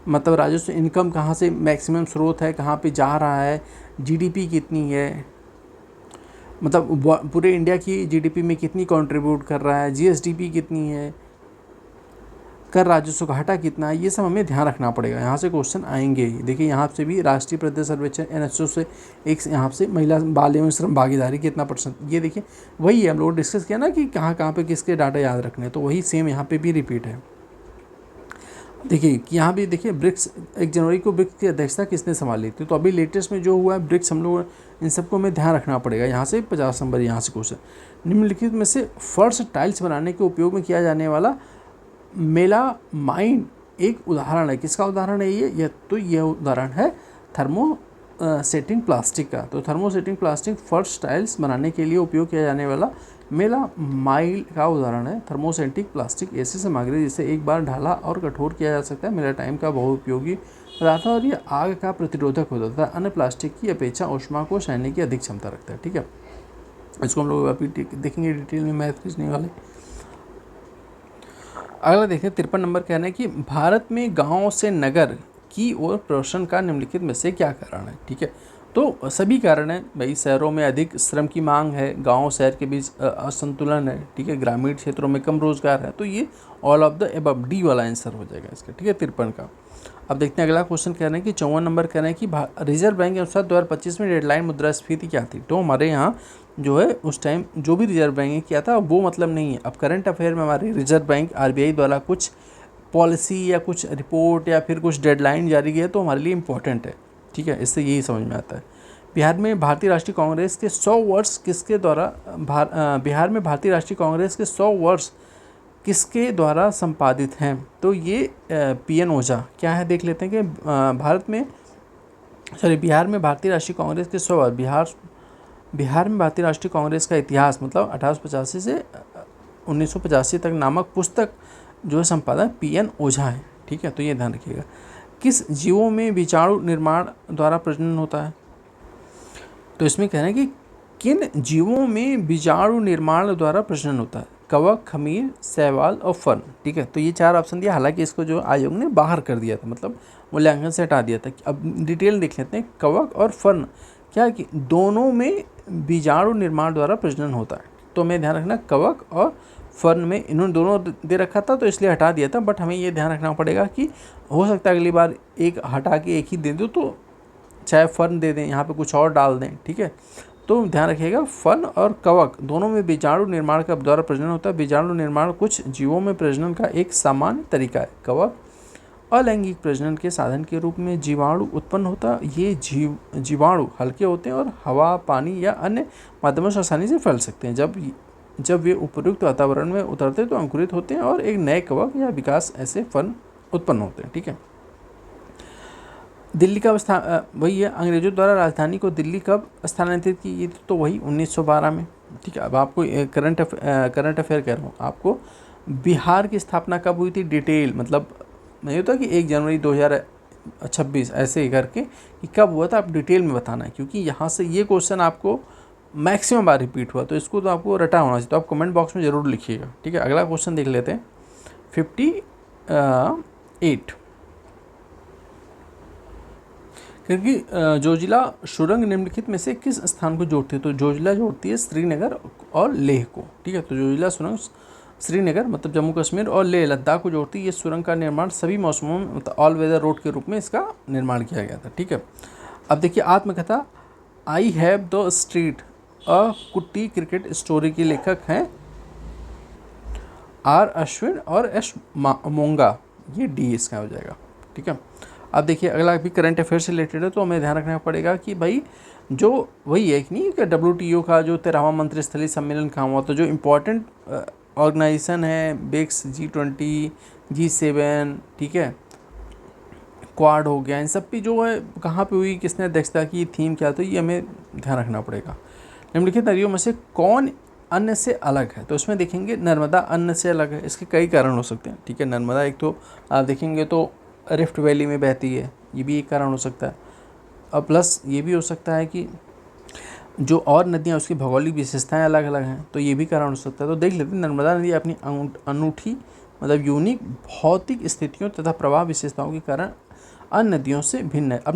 मतलब राजस्व इनकम कहाँ से मैक्सिमम स्रोत है, कहाँ पे जा रहा है, जीडीपी कितनी है, मतलब पूरे इंडिया की जीडीपी में कितनी कंट्रीब्यूट कर रहा है, जीएसडीपी कितनी है, कर राजस्व घाटा कितना है, ये सब हमें ध्यान रखना पड़ेगा। यहाँ से क्वेश्चन आएंगे ही। देखिए यहाँ से भी राष्ट्रीय प्रदेश सर्वेक्षण एनएचओ से एक, यहाँ से महिला बाल एवं श्रम भागीदारी कितना %, ये देखिए वही है, हम लोग डिस्कस किया ना कि कहाँ कहाँ पे किसके डाटा याद रखने, तो वही सेम यहाँ पे भी रिपीट है। देखिए कि यहाँ भी देखिए ब्रिक्स 1 जनवरी को ब्रिक्स की अध्यक्षता किसने संभाली थी, तो अभी लेटेस्ट में जो हुआ है ब्रिक्स, हम लोग इन सबको हमें ध्यान रखना पड़ेगा। यहाँ से 50 नंबर यहाँ से क्वेश्चन, निम्नलिखित में से फर्श टाइल्स बनाने के उपयोग में किया जाने वाला मेलामाइन एक उदाहरण है, किसका उदाहरण है ये तो यह उदाहरण है थर्मोसेटिंग प्लास्टिक का। तो थर्मोसेटिंग प्लास्टिक फर्श टाइल्स बनाने के लिए उपयोग किया जाने वाला मेलामाइन का उदाहरण है। थर्मोसेटिक प्लास्टिक ऐसी सामग्री जिसे एक बार ढाला और कठोर किया जा सकता है। मेलामाइन का बहुउपयोगी पदार्थ है और ये आग का प्रतिरोधक होता है, अन्य प्लास्टिक की अपेक्षा ऊष्मा को सहने की अधिक क्षमता रखता है, ठीक है। इसको हम लोग अभी देखेंगे डिटेल में, मैथ खींचने वाले। अगला देखें 53 नंबर, कहना है कि भारत में गांव से नगर की ओर प्रवर्तन का निम्नलिखित में से क्या कारण है, ठीक है। तो सभी कारण है भाई, शहरों में अधिक श्रम की मांग है, गांव शहर के बीच असंतुलन है, ठीक है, ग्रामीण क्षेत्रों में कम रोजगार है, तो ये all of the above D वाला आंसर हो जाएगा इसका, ठीक है, 53 का। अब देखते हैं अगला क्वेश्चन, कह रहे हैं कि 54 नंबर, कह रहे हैं कि रिजर्व बैंक के अनुसार 2025 में डेडलाइन मुद्रास्फीति क्या थी। तो हमारे यहाँ जो है उस टाइम जो भी रिजर्व बैंक ने किया था वो मतलब नहीं है। अब करंट अफेयर में हमारे रिजर्व बैंक आरबीआई द्वारा कुछ पॉलिसी या कुछ रिपोर्ट या फिर कुछ डेडलाइन जारी की है तो हमारे लिए इम्पोर्टेंट है, ठीक है, इससे यही समझ में आता है। बिहार में भारतीय राष्ट्रीय कांग्रेस के 100 वर्ष किसके द्वारा बिहार में भारतीय राष्ट्रीय कांग्रेस के 100 वर्ष किसके द्वारा संपादित हैं। तो ये पीएन ओझा क्या है देख लेते हैं कि बिहार में भारतीय राष्ट्रीय कांग्रेस के 100 वर्ष, बिहार में भारतीय राष्ट्रीय कांग्रेस का इतिहास मतलब 1885 से 1985 तक नामक पुस्तक जो है संपादक पीएन ओझा है, ठीक है। तो ये ध्यान रखिएगा। किस जीवों में बीजाणु निर्माण द्वारा प्रजनन होता है। तो इसमें कहना है कि किन जीवों में बीजाणु निर्माण द्वारा प्रजनन होता है। कवक, खमीर, शैवाल और फर्न, ठीक है। तो ये 4 ऑप्शन दिया, हालांकि इसको जो आयोग ने बाहर कर दिया था, मतलब मूल्यांकन से हटा दिया था। अब डिटेल देख लेते हैं। कवक और फर्न क्या कि दोनों में बीजाणु निर्माण द्वारा प्रजनन होता है। तो हमें ध्यान रखना कवक और फर्न में इन्होंने दोनों दे रखा था तो इसलिए हटा दिया था, बट हमें ये ध्यान रखना पड़ेगा कि हो सकता है अगली बार एक हटा के एक ही दे दो, तो चाहे फर्न दे दें, यहाँ पे कुछ और डाल दें, ठीक है। तो ध्यान रखिएगा फर्न और कवक दोनों में बीजाणु निर्माण का द्वारा प्रजनन होता है। बीजाणु निर्माण कुछ जीवों में प्रजनन का एक सामान्य तरीका है। कवक अलैंगिक प्रजनन के साधन के रूप में जीवाणु उत्पन्न होता है। ये जीवाणु हल्के होते हैं और हवा, पानी या अन्य माध्यमों से आसानी से फैल सकते हैं। जब वे उपयुक्त वातावरण में उतरते तो अंकुरित होते हैं और एक नए कवक या विकास ऐसे फर्न उत्पन्न होते हैं, ठीक है। दिल्ली का वही है, अंग्रेजों द्वारा राजधानी को दिल्ली कब स्थानांतरित की गई थी। तो वही 1912 में, ठीक है। अब आपको करंट अफेयर कह रहा हूँ आपको, बिहार की स्थापना कब हुई थी डिटेल, मतलब नहीं होता कि 1 जनवरी 2026 ऐसे ही करके कि कब हुआ था, आप डिटेल में बताना है, क्योंकि यहाँ से ये क्वेश्चन आपको मैक्सिमम बार रिपीट हुआ, तो इसको तो आपको रटा होना चाहिए। तो आप कमेंट बॉक्स में ज़रूर लिखिएगा, ठीक है। अगला क्वेश्चन देख लेते हैं 58, क्योंकि जोजिला सुरंग निम्नलिखित में से किस स्थान को जोड़ती है? तो जोजिला जोड़ती है श्रीनगर और लेह को, ठीक है। तो जोजिला सुरंग श्रीनगर मतलब जम्मू कश्मीर और लेह लद्दाख को जोड़ती है। ये सुरंग का निर्माण सभी मौसमों में मतलब ऑल वेदर रोड के रूप में इसका निर्माण किया गया था, ठीक है। अब देखिए आत्मकथा आई हैव द स्ट्रीट अ कुट्टी क्रिकेट स्टोरी के लेखक हैं आर अश्विन और एस मोंगा, ये डी इसका हो जाएगा, ठीक है। अब देखिए अगला भी करंट अफेयर से रिलेटेड है, तो हमें ध्यान रखना पड़ेगा कि भाई जो वही है कि नहीं कि WTO का जो 13वां मंत्रिस्तरीय सम्मेलन कहाँ हुआ, तो जो इम्पोर्टेंट ऑर्गेनाइजेशन है ब्रिक्स, G20, G7, ठीक है, क्वाड हो गया, इन सब पे जो है कहाँ पे हुई, किसने अध्यक्षता की, थीम क्या, तो ये हमें ध्यान रखना पड़ेगा। निम्नलिखित नदियों में से कौन अन्य से अलग है? तो इसमें देखेंगे नर्मदा अन्य से अलग है। इसके कई कारण हो सकते हैं, ठीक है। नर्मदा एक तो आप देखेंगे तो रिफ्ट वैली में बहती है, ये भी एक कारण हो सकता है। और प्लस ये भी हो सकता है कि जो और नदियाँ उसकी भौगोलिक विशेषताएं अलग अलग हैं, तो ये भी कारण हो सकता है। तो देख लेते हैं नर्मदा नदी अपनी अनूठी मतलब यूनिक भौतिक स्थितियों तथा प्रवाह विशेषताओं के कारण अन्य नदियों से भिन्न है। अब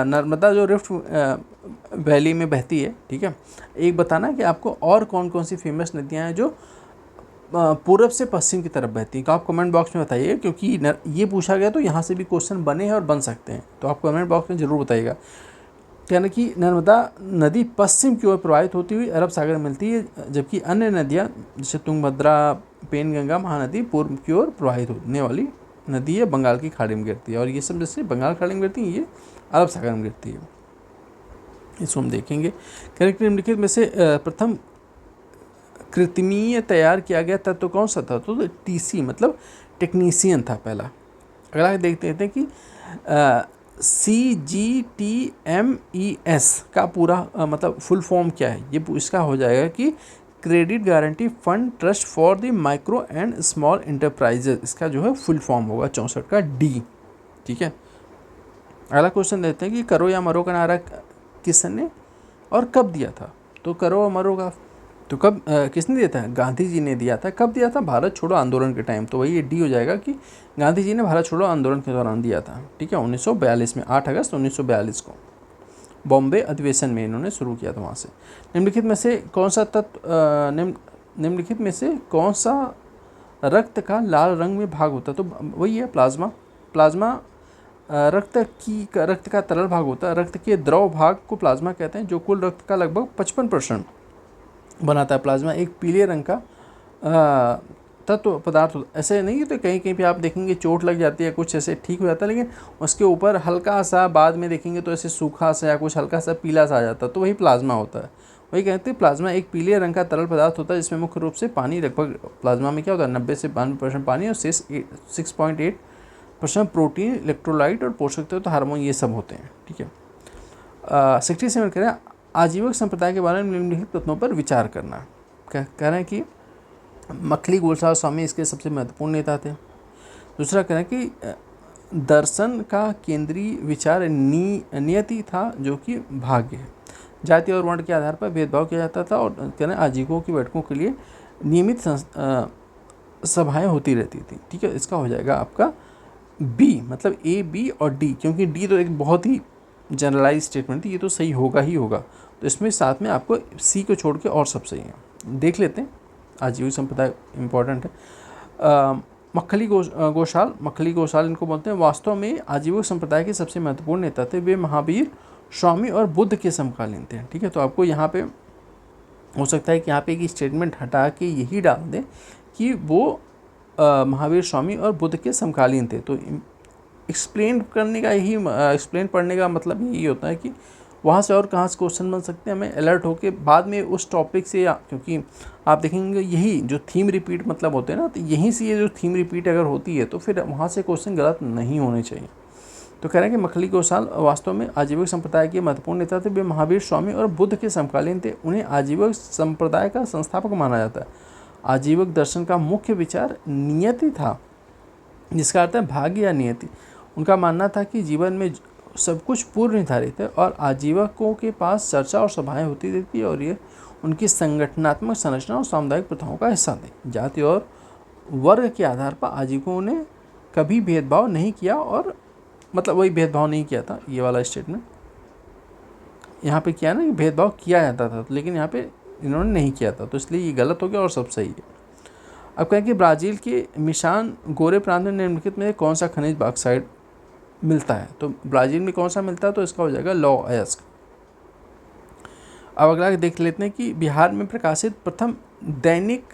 नर्मदा जो रिफ्ट वैली में बहती है, ठीक है। एक बताना कि आपको और कौन कौन सी फेमस नदियाँ हैं जो पूर्व से पश्चिम की तरफ बहती है, तो आप कमेंट बॉक्स में बताइए, क्योंकि ये पूछा गया तो यहाँ से भी क्वेश्चन बने हैं और बन सकते हैं, तो आप कमेंट बॉक्स में ज़रूर बताइएगा। यानी कि नर्मदा नदी पश्चिम की ओर प्रवाहित होती हुई अरब सागर में मिलती है, जबकि अन्य नदियाँ जैसे तुंगभद्रा, पेनगंगा, महानदी पूर्व की ओर प्रवाहित होने वाली नदी है, बंगाल की खाड़ी में गिरती है। और ये सब जैसे बंगाल खाड़ी में गिरती है, ये अरब सागर में गिरती है, इसको हम देखेंगे। करेक्ट निम्नलिखित में से प्रथम कृत्रिमीय तैयार किया गया तत्व कौन सा था? तो TC मतलब टेक्नीशियन था पहला। अगला देखते हैं कि CGTMES का पूरा मतलब फुल फॉर्म क्या है? ये इसका हो जाएगा कि credit guarantee fund trust for the micro and small enterprises, इसका जो है फुल फॉर्म होगा 64 का D, ठीक है। अगला क्वेश्चन देते हैं कि करो या मरो का नारा किसने और कब दिया था? तो करो या मरो का तो कब किसने दिया था? गांधी जी ने दिया था। कब दिया था? भारत छोड़ो आंदोलन के टाइम, तो वही ये D हो जाएगा कि गांधी जी ने भारत छोड़ो आंदोलन के दौरान दिया था, ठीक है। 1942 में 8 अगस्त 1942 को बॉम्बे अधिवेशन में इन्होंने शुरू किया था वहाँ से। निम्नलिखित में से कौन सा तत्व निम्नलिखित में से कौन सा रक्त का लाल रंग में भाग होता है? तो वही है प्लाज्मा। प्लाज्मा रक्त का तरल भाग होता है। रक्त के द्रव भाग को प्लाज्मा कहते हैं, जो कुल रक्त का लगभग 55% बनाता है। प्लाज्मा एक पीले रंग का तत्व पदार्थ होता है। ऐसे नहीं है तो कहीं कहीं पे आप देखेंगे चोट लग जाती है, कुछ ऐसे ठीक हो जाता है, लेकिन उसके ऊपर हल्का सा बाद में देखेंगे तो ऐसे सूखा सा या कुछ हल्का सा पीला सा आ जाता है, तो वही प्लाज्मा होता है। वही कहते हैं प्लाज्मा एक पीले रंग का तरल पदार्थ होता है, जिसमें मुख्य रूप से पानी, लगभग प्लाज्मा में क्या होता है 90 से 92% पानी और 6.8% प्रोटीन, इलेक्ट्रोलाइट और पोषक तत्व, हार्मोन, ये सब होते हैं, ठीक है। 67 कह रहे हैं आजीवक संप्रदाय के बारे में निम्नलिखित तत्वों पर विचार करना। कह रहे हैं कि मखली गोसाल स्वामी इसके सबसे महत्वपूर्ण नेता थे। दूसरा कह रहे हैं कि दर्शन का केंद्रीय विचार नियति था, जो कि भाग्य है। जाति और वर्ण के आधार पर भेदभाव किया जाता था। और कह रहे हैं आजीविकों की बैठकों के लिए नियमित सभाएं होती रहती थी, ठीक है। इसका हो जाएगा आपका B, मतलब A, B और D, क्योंकि D तो एक बहुत ही जनरलाइज स्टेटमेंट थी, ये तो सही होगा ही होगा। तो इसमें साथ में आपको C को छोड़ के और सब सही है। देख लेते हैं, आजीविक संप्रदाय इम्पोर्टेंट है। मखली गोसाल इनको बोलते हैं। वास्तव में आजीविक संप्रदाय के सबसे महत्वपूर्ण नेता थे। वे महावीर, स्वामी और बुद्ध के समकालीन थे, ठीक है। तो आपको यहाँ पे हो सकता है कि यहाँ पे एक स्टेटमेंट हटा के यही डाल दें कि वो महावीर, स्वामी और बुद्ध के समकालीन थे। तो एक्सप्लेन करने का यही एक्सप्लेन पढ़ने का मतलब यही होता है कि वहाँ से और कहाँ से क्वेश्चन बन सकते हैं, हमें अलर्ट होके बाद में उस टॉपिक से, क्योंकि आप देखेंगे यही जो थीम रिपीट मतलब होते हैं ना, तो यहीं से ये जो थीम रिपीट अगर होती है तो फिर वहाँ से क्वेश्चन गलत नहीं होने चाहिए। तो कह रहे हैं कि मखली गोसाल वास्तव में आजीविक संप्रदाय के महत्वपूर्ण नेता थे। वे महावीर, स्वामी और बुद्ध के समकालीन थे। उन्हें आजीविक संप्रदाय का संस्थापक माना जाता है। आजीविक दर्शन का मुख्य विचार नियति था। जिसका अर्थ है भाग्य या नियति। उनका मानना था कि जीवन में सब कुछ पूर्व निर्धारित है और आजीवकों के पास चर्चा और सभाएं होती रहती है और ये उनकी संगठनात्मक संरचना और सामुदायिक प्रथाओं का हिस्सा थे। जाति और वर्ग के आधार पर आजीवकों ने कभी भेदभाव नहीं किया और मतलब वही भेदभाव नहीं किया था, ये वाला स्टेटमेंट यहाँ पे किया ना कि भेदभाव किया जाता था, लेकिन यहाँ पे इन्होंने नहीं किया था, तो इसलिए ये गलत हो गया और सब सही है। अब कहें कि ब्राज़ील के मिशान गोरे प्रांत में निम्नलिखित में कौन सा खनिज बॉक्साइट मिलता है, तो ब्राज़ील में कौन सा मिलता है, तो इसका हो जाएगा लौ अयस्क। अब अगला देख लेते हैं कि बिहार में प्रकाशित प्रथम दैनिक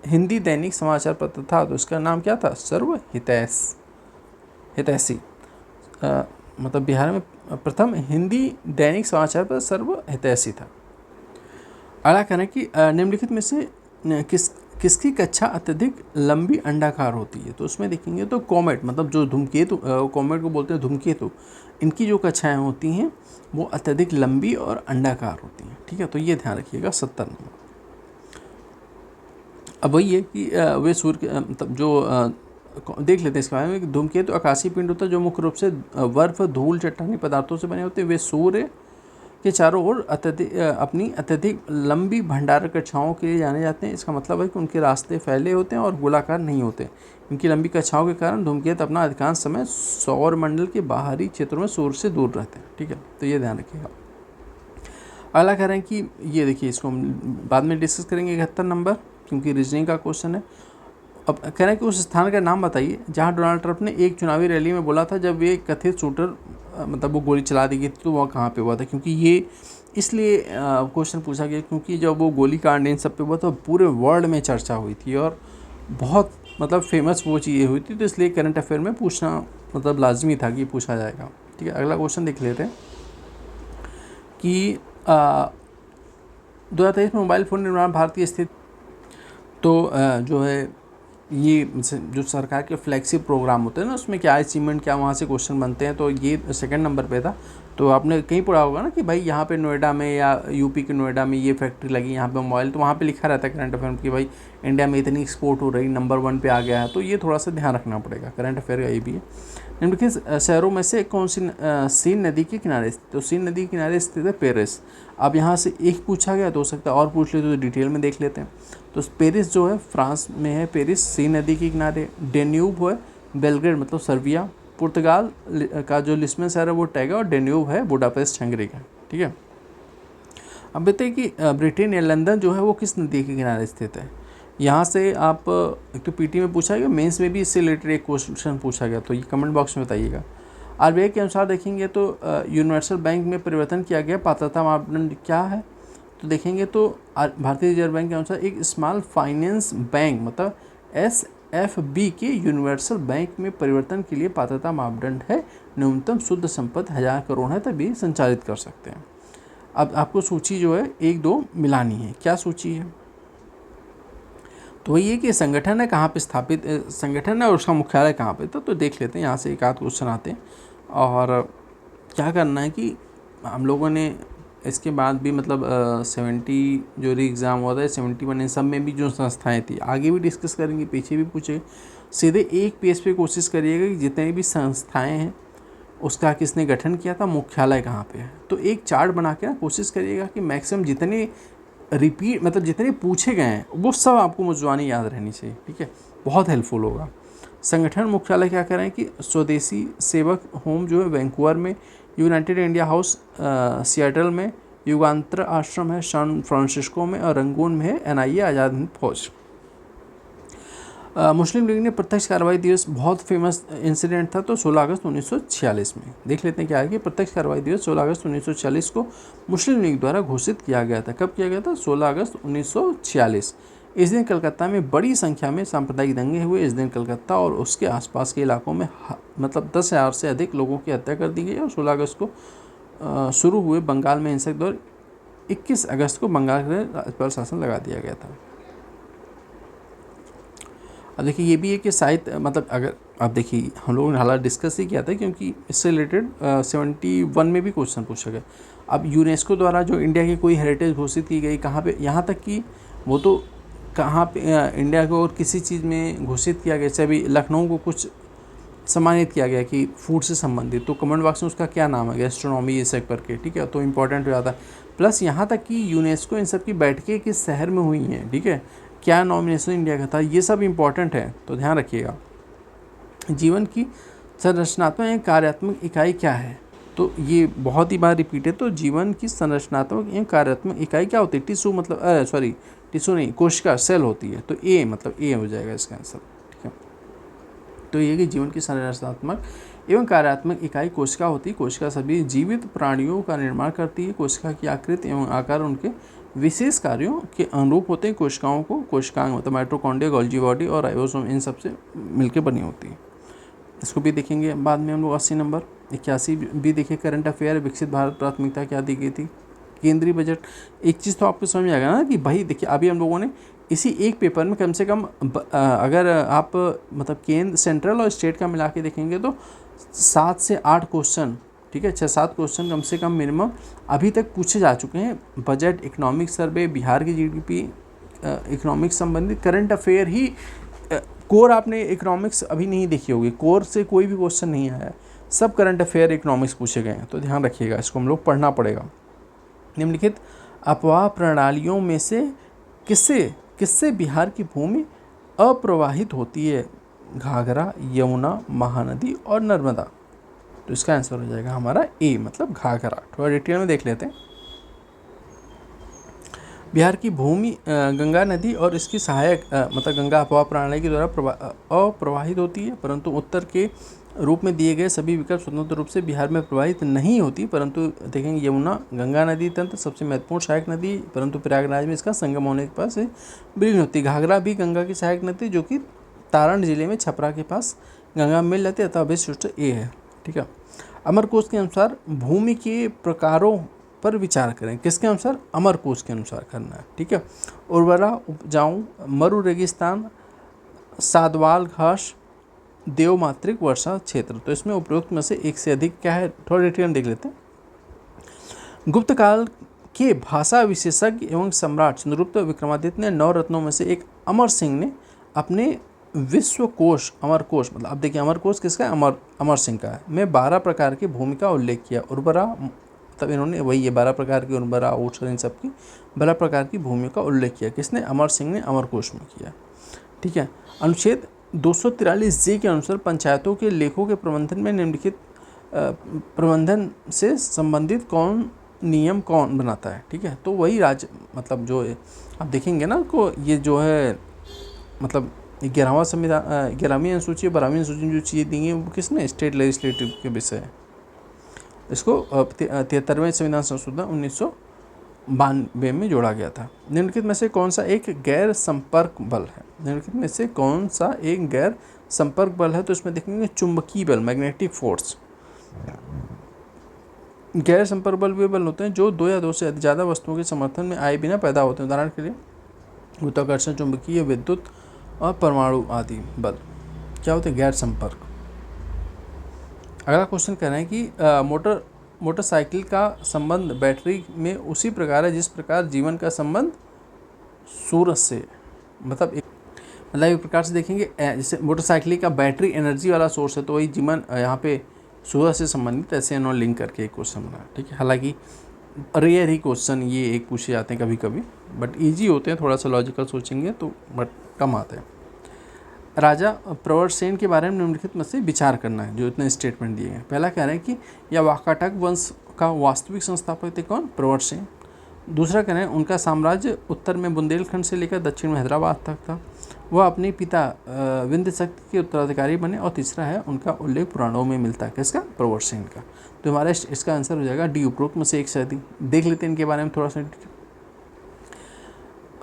हिंदी दैनिक समाचार पत्र था, तो इसका नाम क्या था, सर्व हितैषी। मतलब बिहार में प्रथम हिंदी दैनिक समाचार पत्र सर्व हितैषी था। अगला कहना है कि निम्नलिखित में से किसकी कक्षा अत्यधिक लंबी अंडाकार होती है, तो उसमें देखेंगे तो कॉमेट, मतलब जो धूमकेतु, कॉमेट को बोलते हैं धूमकेतु, इनकी जो कक्षाएं होती हैं वो अत्यधिक लंबी और अंडाकार होती हैं। ठीक है, तो ये ध्यान रखिएगा 70 नंबर। अब वही है कि वे सूर्य मतलब जो देख लेते हैं इसके बारे में। धूमकेतु आकाशीय पिंड होता है जो मुख्य रूप से बर्फ, धूल, चट्टानी पदार्थों से बने होते हैं। वे सूर्य के चारों ओर अपनी अत्यधिक लंबी भंडार कक्षाओं के लिए जाने जाते हैं। इसका मतलब है कि उनके रास्ते फैले होते हैं और गोलाकार नहीं होते। इनकी लंबी कक्षाओं के कारण धूमकेतु अपना अधिकांश समय सौर मंडल के बाहरी क्षेत्रों में सूर्य से दूर रहते हैं। ठीक है, तो ये ध्यान रखिएगा। अगला कह रहे हैं कि ये देखिए, इसको हम बाद में डिस्कस करेंगे 71 नंबर, क्योंकि रीजनिंग का क्वेश्चन है। अब कह रहे हैं कि उस स्थान का नाम बताइए जहां डोनाल्ड ट्रंप ने एक चुनावी रैली में बोला था जब वे कथित शूटर मतलब वो गोली चला दी गई थी, तो वह कहाँ पे हुआ था, क्योंकि ये इसलिए क्वेश्चन पूछा गया क्योंकि जब वो गोली कांड इन सब पे हुआ तो पूरे वर्ल्ड में चर्चा हुई थी और बहुत मतलब फेमस वो चीज़ें हुई थी, तो इसलिए करंट अफेयर में पूछना मतलब लाजमी था कि पूछा जाएगा। ठीक है, अगला क्वेश्चन देख लेते हैं कि 2023 में मोबाइल फ़ोन निर्माण भारतीय स्थित, तो जो है ये जो सरकार के फ्लैगशिप प्रोग्राम होते हैं ना, उसमें क्या अचीवमेंट, क्या वहाँ से क्वेश्चन बनते हैं, तो ये सेकंड नंबर पे था। तो आपने कहीं पढ़ा होगा ना कि भाई यहाँ पे नोएडा में या यूपी के नोएडा में ये फैक्ट्री लगी, यहाँ पे मोबाइल, तो वहाँ पे लिखा रहता है करंट अफेयर कि भाई इंडिया में इतनी एक्सपोर्ट हो रही, नंबर 1 पे आ गया है, तो ये थोड़ा सा ध्यान रखना पड़ेगा, करंट अफेयर का ये भी है। निम्नलिखित शहरों में से कौन सी सीन नदी के किनारे स्थित, तो सीन नदी के किनारे स्थित है पेरिस। अब यहाँ से एक पूछा गया तो हो सकता है और पूछ ले, तो डिटेल में देख लेते हैं। तो पेरिस जो है फ्रांस में है, पेरिस सीन नदी के किनारे। डेन्यूब है बेलग्रेड मतलब सर्बिया। पुर्तगाल का जो लिस्बन शहर है वो टैगा, और डेन्यूब है बुडापेस्ट हंगरी का। ठीक है, अब बताइए कि ब्रिटेन या लंदन जो है वो किस नदी के किनारे स्थित है। यहाँ से आप एक तो पीटी में पूछा गया, मेंस में भी इससे रिलेटेड एक क्वेश्चन पूछा गया, तो ये कमेंट बॉक्स में बताइएगा। आरबीआई के अनुसार देखेंगे तो यूनिवर्सल बैंक में परिवर्तन किया गया, पात्रता मापदंड क्या है, तो देखेंगे तो भारतीय रिजर्व बैंक के अनुसार एक स्मॉल फाइनेंस बैंक मतलब SFB के यूनिवर्सल बैंक में परिवर्तन के लिए पात्रता मापदंड है न्यूनतम शुद्ध संपत्ति 1000 करोड़ है, तभी संचालित कर सकते हैं। अब आपको सूची जो है 1-2 मिलानी है, क्या सूची है, तो वही है कि संगठन है कहाँ पे स्थापित, संगठन है और उसका मुख्यालय कहाँ पे था, तो देख लेते हैं। यहाँ से एक आध क्वेश्चन आते हैं और क्या करना है कि हम लोगों ने इसके बाद भी मतलब 70 जो री एग्ज़ाम हुआ था 71 इन सब में भी जो संस्थाएं थी आगे भी डिस्कस करेंगे, पीछे भी पूछेंगे। सीधे एक पेज पे कोशिश करिएगा कि जितने भी संस्थाएं हैं उसका किसने गठन किया था, मुख्यालय कहाँ पे है, तो एक चार्ट बना के ना कोशिश करिएगा कि मैक्सिमम जितने रिपीट मतलब जितने पूछे गए हैं वो सब आपको मौजूदानी याद रहनी चाहिए। ठीक है, बहुत हेल्पफुल होगा। संगठन मुख्यालय क्या कह रहे हैं कि स्वदेशी सेवक होम जो है वैंकूवर में, यूनाइटेड इंडिया हाउस सियाटल में, युगांतर आश्रम है सैन फ्रांसिस्को में, और रंगून में है NIA आज़ाद हिंद फौज। मुस्लिम लीग ने प्रत्यक्ष कार्रवाई दिवस बहुत फेमस इंसिडेंट था, तो 16 अगस्त 1946 में। देख लेते हैं क्या है कि प्रत्यक्ष कार्रवाई दिवस 16 अगस्त 1946 को मुस्लिम लीग द्वारा घोषित किया गया था। कब किया गया था, 16 अगस्त 1946। इस दिन कलकत्ता में बड़ी संख्या में सांप्रदायिक दंगे हुए। इस दिन कलकत्ता और उसके आसपास के इलाकों में मतलब 10,000 से अधिक लोगों की हत्या कर दी गई। और 16 अगस्त को शुरू हुए बंगाल में हिंसक दौर, 21 अगस्त को बंगाल में राज्यपाल शासन लगा दिया गया था। अब देखिए ये भी है कि शायद मतलब अगर आप देखिए हम लोगों ने हालांकि डिस्कस ही किया था, क्योंकि इससे रिलेटेड 71 में भी क्वेश्चन पूछा गया। अब यूनेस्को द्वारा जो इंडिया की कोई हेरिटेज घोषित की गई कहाँ पे, यहाँ तक कि वो तो कहाँ पे इंडिया को और किसी चीज़ में घोषित किया गया, जैसे अभी लखनऊ को कुछ सम्मानित किया गया कि फूड से संबंधित, तो कमेंट बॉक्स में उसका क्या नाम है, गैस्ट्रोनॉमी ये सब करके, ठीक है, तो इंपॉर्टेंट हो जाता है। प्लस यहाँ तक कि यूनेस्को इन सब की बैठकें किस शहर में हुई हैं, ठीक है, क्या नॉमिनेशन इंडिया का था, ये सब इंपॉर्टेंट है, तो ध्यान रखिएगा। जीवन की संरचनात्मक एवं कार्यात्मक इकाई क्या है, तो ये बहुत ही बार रिपीट है। तो जीवन की संरचनात्मक एवं कार्यात्मक इकाई क्या होती है, टिश्यू मतलब सॉरी टिश्यू नहीं, कोशिका सेल होती है, तो ए मतलब ए हो जाएगा इसका आंसर, ठीक है। तो ये कि जीवन की संरचनात्मक एवं कार्यात्मक इकाई कोशिका होती है। कोशिका सभी जीवित प्राणियों का निर्माण करती है। कोशिका की आकृति एवं आकार उनके विशेष कार्यों के अनुरूप होते हैं। कोशिकाओं को कोशिकांग मतलब माइटोकॉन्ड्रिया, गोल्गी बॉडी और राइबोसोम इन सबसे मिलकर बनी होती है। इसको भी देखेंगे बाद में हम लोग। 80 नंबर 81 भी देखिए, करंट अफेयर, विकसित भारत प्राथमिकता क्या दी गई थी, केंद्रीय बजट। एक चीज़ तो आपको समझ में आएगा ना कि भाई देखिए अभी हम लोगों ने इसी एक पेपर में कम से कम अगर आप मतलब केंद्र, सेंट्रल और स्टेट का मिला के देखेंगे तो 7 से 8 क्वेश्चन, ठीक है, 6-7 क्वेश्चन कम से कम मिनिमम अभी तक पूछे जा चुके हैं। बजट, इकोनॉमिक सर्वे, बिहार की जीडीपी, इकोनॉमिक्स संबंधित करंट अफेयर ही। कोर आपने इकोनॉमिक्स अभी नहीं देखी होगी, कोर से कोई भी क्वेश्चन नहीं आया, सब करंट अफेयर इकोनॉमिक्स पूछे गए हैं, तो ध्यान रखिएगा, इसको हम लोग पढ़ना पड़ेगा। निम्नलिखित अपवाह प्रणालियों में से किससे बिहार की भूमि अप्रवाहित होती है, घाघरा, यमुना, महानदी और नर्मदा। तो इसका आंसर हो जाएगा हमारा ए मतलब घाघरा। थोड़ा डिटेल में देख लेते हैं। बिहार की भूमि गंगा नदी और इसकी सहायक मतलब गंगा अपवाह प्रणाली के द्वारा अप्रवाहित होती है, परंतु उत्तर के रूप में दिए गए सभी विकल्प स्वतंत्र रूप से बिहार में प्रवाहित नहीं होती। परंतु देखेंगे यमुना गंगा नदी तंत्र सबसे महत्वपूर्ण सहायक नदी, परंतु प्रयागराज में इसका संगम होने के पास विलीन होती है। घाघरा भी गंगा की सहायक नदी जो कि तारण जिले में छपरा के पास गंगा में मिल जाती है, अतः अभिष्ट उत्तर ए है, ठीक है। अमरकोश के अनुसार भूमि के प्रकारों पर विचार करें, किसके अनुसार, अमरकोश के अनुसार करना है, ठीक है। उर्वरा, उपजाऊ, मरु रेगिस्तान, सादवाल घास, देवमात्रिक वर्षा क्षेत्र। तो इसमें उपरोक्त में से एक से अधिक क्या है, थोड़ा डिटेल देख लेते हैं। गुप्त काल के भाषा विशेषज्ञ एवं सम्राट चंद्रगुप्त विक्रमादित्य ने 9 रत्नों में से एक अमर सिंह ने अपने विश्वकोश, अमरकोश मतलब अब देखिए अमरकोश किसका है, अमर सिंह का है, में 12 प्रकार की भूमि का उल्लेख किया। उर्वरा तब इन्होंने वही ये 12 प्रकार की उर्वरा, ऊर्जा, इन सब की 12 प्रकार की भूमि का उल्लेख किया। किसने, अमर सिंह ने अमरकोश में किया, ठीक है। अनुच्छेद 243 जे के अनुसार पंचायतों के लेखों के प्रबंधन में निम्नलिखित प्रबंधन से संबंधित नियम कौन बनाता है, ठीक है। तो वही राज्य मतलब जो है आप देखेंगे ना को ये जो है मतलब 11वां संविधान 11वीं अनुसूची 12वीं अनुसूची में जो चीज़ें दी हैं वो किसने, स्टेट लेजिस्लेटिव के विषय है। इसको 73वें संविधान संशोधन 1992 में जोड़ा गया था। निम्नलिखित में से कौन सा एक गैर संपर्क बल है, निम्नलिखित में से कौन सा एक गैर संपर्क बल है, तो इसमें देखेंगे चुंबकीय बल, मैग्नेटिक फोर्स। गैर संपर्क बल वे बल होते हैं जो 2 या 2 से ज़्यादा वस्तुओं के समर्थन में आए बिना पैदा होते हैं। उदाहरण के लिए गुरुत्वाकर्षण, चुंबकीय, विद्युत और परमाणु आदि बल क्या होते हैं, गैर संपर्क। अगला क्वेश्चन कह रहे हैं कि मोटरसाइकिल का संबंध बैटरी में उसी प्रकार है जिस प्रकार जीवन का संबंध सूरज से, मतलब एक प्रकार से देखेंगे जैसे मोटरसाइकिल का बैटरी एनर्जी वाला सोर्स है, तो वही जीवन यहाँ पे सूरज से संबंधित ऐसे इन्होंने लिंक करके एक क्वेश्चन बनाया, ठीक है। हालांकि रेयर ही क्वेश्चन ये एक पूछे जाते हैं कभी कभी, बट ईजी होते हैं, थोड़ा सा लॉजिकल सोचेंगे तो बट कम आते हैं। राजा प्रवर सेन के बारे में निम्नलिखित में से विचार करना है, जो इतने स्टेटमेंट दिए गए। पहला कह रहे हैं कि यह वाकाटक वंश का वास्तविक संस्थापक थे कौन, प्रवर सेन। दूसरा कह रहे हैं उनका साम्राज्य उत्तर में बुंदेलखंड से लेकर दक्षिण में हैदराबाद तक था, वह अपने पिता विंध्य शक्ति के उत्तराधिकारी बने। और तीसरा है उनका उल्लेख पुराणों में मिलता है, किसका, प्रवर सेन का। तो हमारा इसका आंसर हो जाएगा डी, उपरोक्त में से एक से अधिक। देख लेते हैं इनके बारे में थोड़ा सा।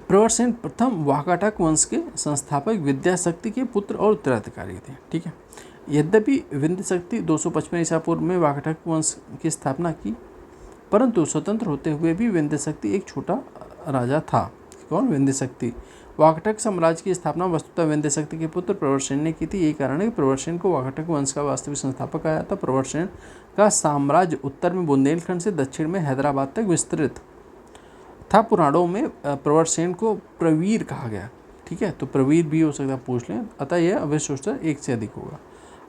प्रवर सेन प्रथम वाकाटक वंश के संस्थापक विद्याशक्ति के पुत्र और उत्तराधिकारी थे, ठीक है। यद्यपि विंध्य शक्ति 255 ईसा पूर्व में वाकाटक वंश की स्थापना की, परंतु स्वतंत्र होते हुए भी विंध्य शक्ति एक छोटा राजा था। कौन, विंध्य शक्ति। वाकाटक साम्राज्य की स्थापना वस्तुतः विंध्य शक्ति के पुत्र प्रवर सेन ने की थी। यही कारण है कि प्रवर सेन को वाकाटक वंश का वास्तविक संस्थापक कहा जाता। प्रवर सेन का साम्राज्य उत्तर में बुंदेलखंड से दक्षिण में हैदराबाद तक विस्तृत था। पुराणों में प्रवर सेन को प्रवीर कहा गया। ठीक है, तो प्रवीर भी हो सकता है, पूछ लें, अतः यह अवश्य उत्तर 1 से अधिक होगा।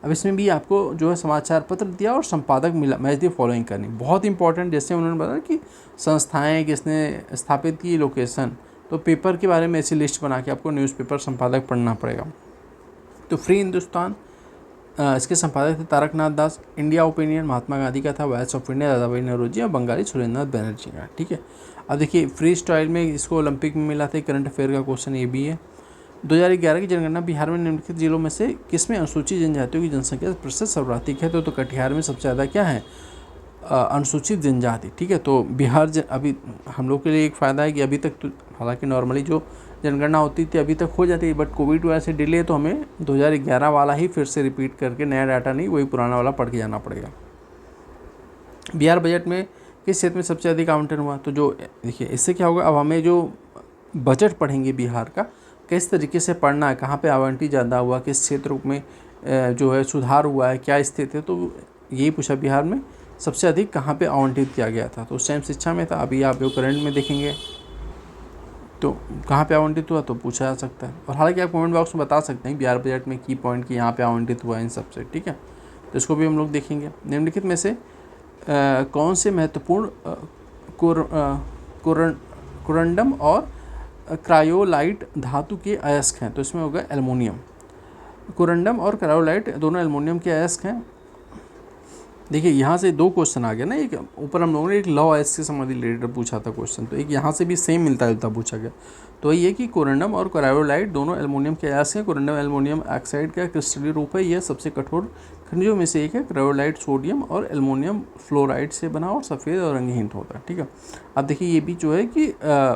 अब इसमें भी आपको जो है समाचार पत्र दिया और संपादक मिला, मैच दी फॉलोइंग करनी, बहुत इंपॉर्टेंट। जैसे उन्होंने बताया कि संस्थाएं किसने स्थापित की, लोकेशन, तो पेपर के बारे में ऐसी लिस्ट बना के आपको न्यूज़पेपर संपादक पढ़ना पड़ेगा। तो फ्री हिंदुस्तान, इसके संपादक थे तारकनाथ दास। इंडिया ओपिनियन महात्मा गांधी का था। वॉइस ऑफ इंडिया दादा भाई नौरोजी और बंगाली सुरेंद्र नाथ बनर्जी का। ठीक है, अब देखिए फ्री स्टाइल में इसको ओलंपिक में मिला था, करंट अफेयर का क्वेश्चन ये भी है। 2011 की जनगणना बिहार में निम्नलिखित जिलों में से किसमें अनुसूचित जनजातियों की जनसंख्या प्रतिशत सर्वाधिक है? तो कटिहार में सबसे ज़्यादा क्या है, अनुसूचित जनजाति। ठीक है, तो बिहार अभी हम लोग के लिए एक फ़ायदा है कि अभी तक तो हालांकि नॉर्मली जो जनगणना होती थी अभी तक हो जाती है, बट कोविड वजह से डिले, तो हमें 2011 वाला ही फिर से रिपीट करके, नया डाटा नहीं, वही पुराना वाला पढ़ के जाना पड़ेगा। बिहार बजट में किस क्षेत्र में सबसे अधिक आवंटन हुआ? तो जो देखिए इससे क्या होगा, अब हमें जो बजट पढ़ेंगे बिहार का, किस तरीके से पढ़ना है, कहाँ पे आवंटन ज़्यादा हुआ, किस क्षेत्र में जो है सुधार हुआ है, क्या स्थिति है, तो यही पूछा बिहार में सबसे अधिक कहाँ पे आवंटित किया गया था। तो उस टाइम शिक्षा में था, अभी आप जो करंट में देखेंगे तो कहाँ पे आवंटित हुआ तो पूछा जा सकता है। और हालांकि आप कमेंट बॉक्स में बता सकते हैं बिहार बजट में की पॉइंट की यहाँ पे आवंटित हुआ है इन सबसे। ठीक है, तो इसको भी हम लोग देखेंगे। निम्नलिखित में से कौन से महत्वपूर्ण कोरंडम और क्रायोलाइट धातु के अयस्क हैं? तो इसमें होगा एल्युमिनियम। कोरंडम और क्रायोलाइट दोनों एल्युमिनियम के अयस्क हैं। देखिए यहाँ से दो क्वेश्चन आ गया ना, एक ऊपर हम लोगों ने एक लॉ एस से संबंधित रिलेटेड पूछा था क्वेश्चन, तो एक यहाँ से भी सेम मिलता जुलता पूछा गया। तो ये कि कोरंडम और क्रायोलाइट दोनों एल्युमिनियम के अयस्क हैं। कोरंडम एल्युमिनियम ऑक्साइड का क्रिस्टलीय रूप है, यह सबसे कठोर खनिजों में से एक है। क्रायोलाइट सोडियम और एल्युमिनियम फ्लोराइड से बना और सफ़ेद और रंगहीन होता है। ठीक है, अब देखिए ये भी जो है कि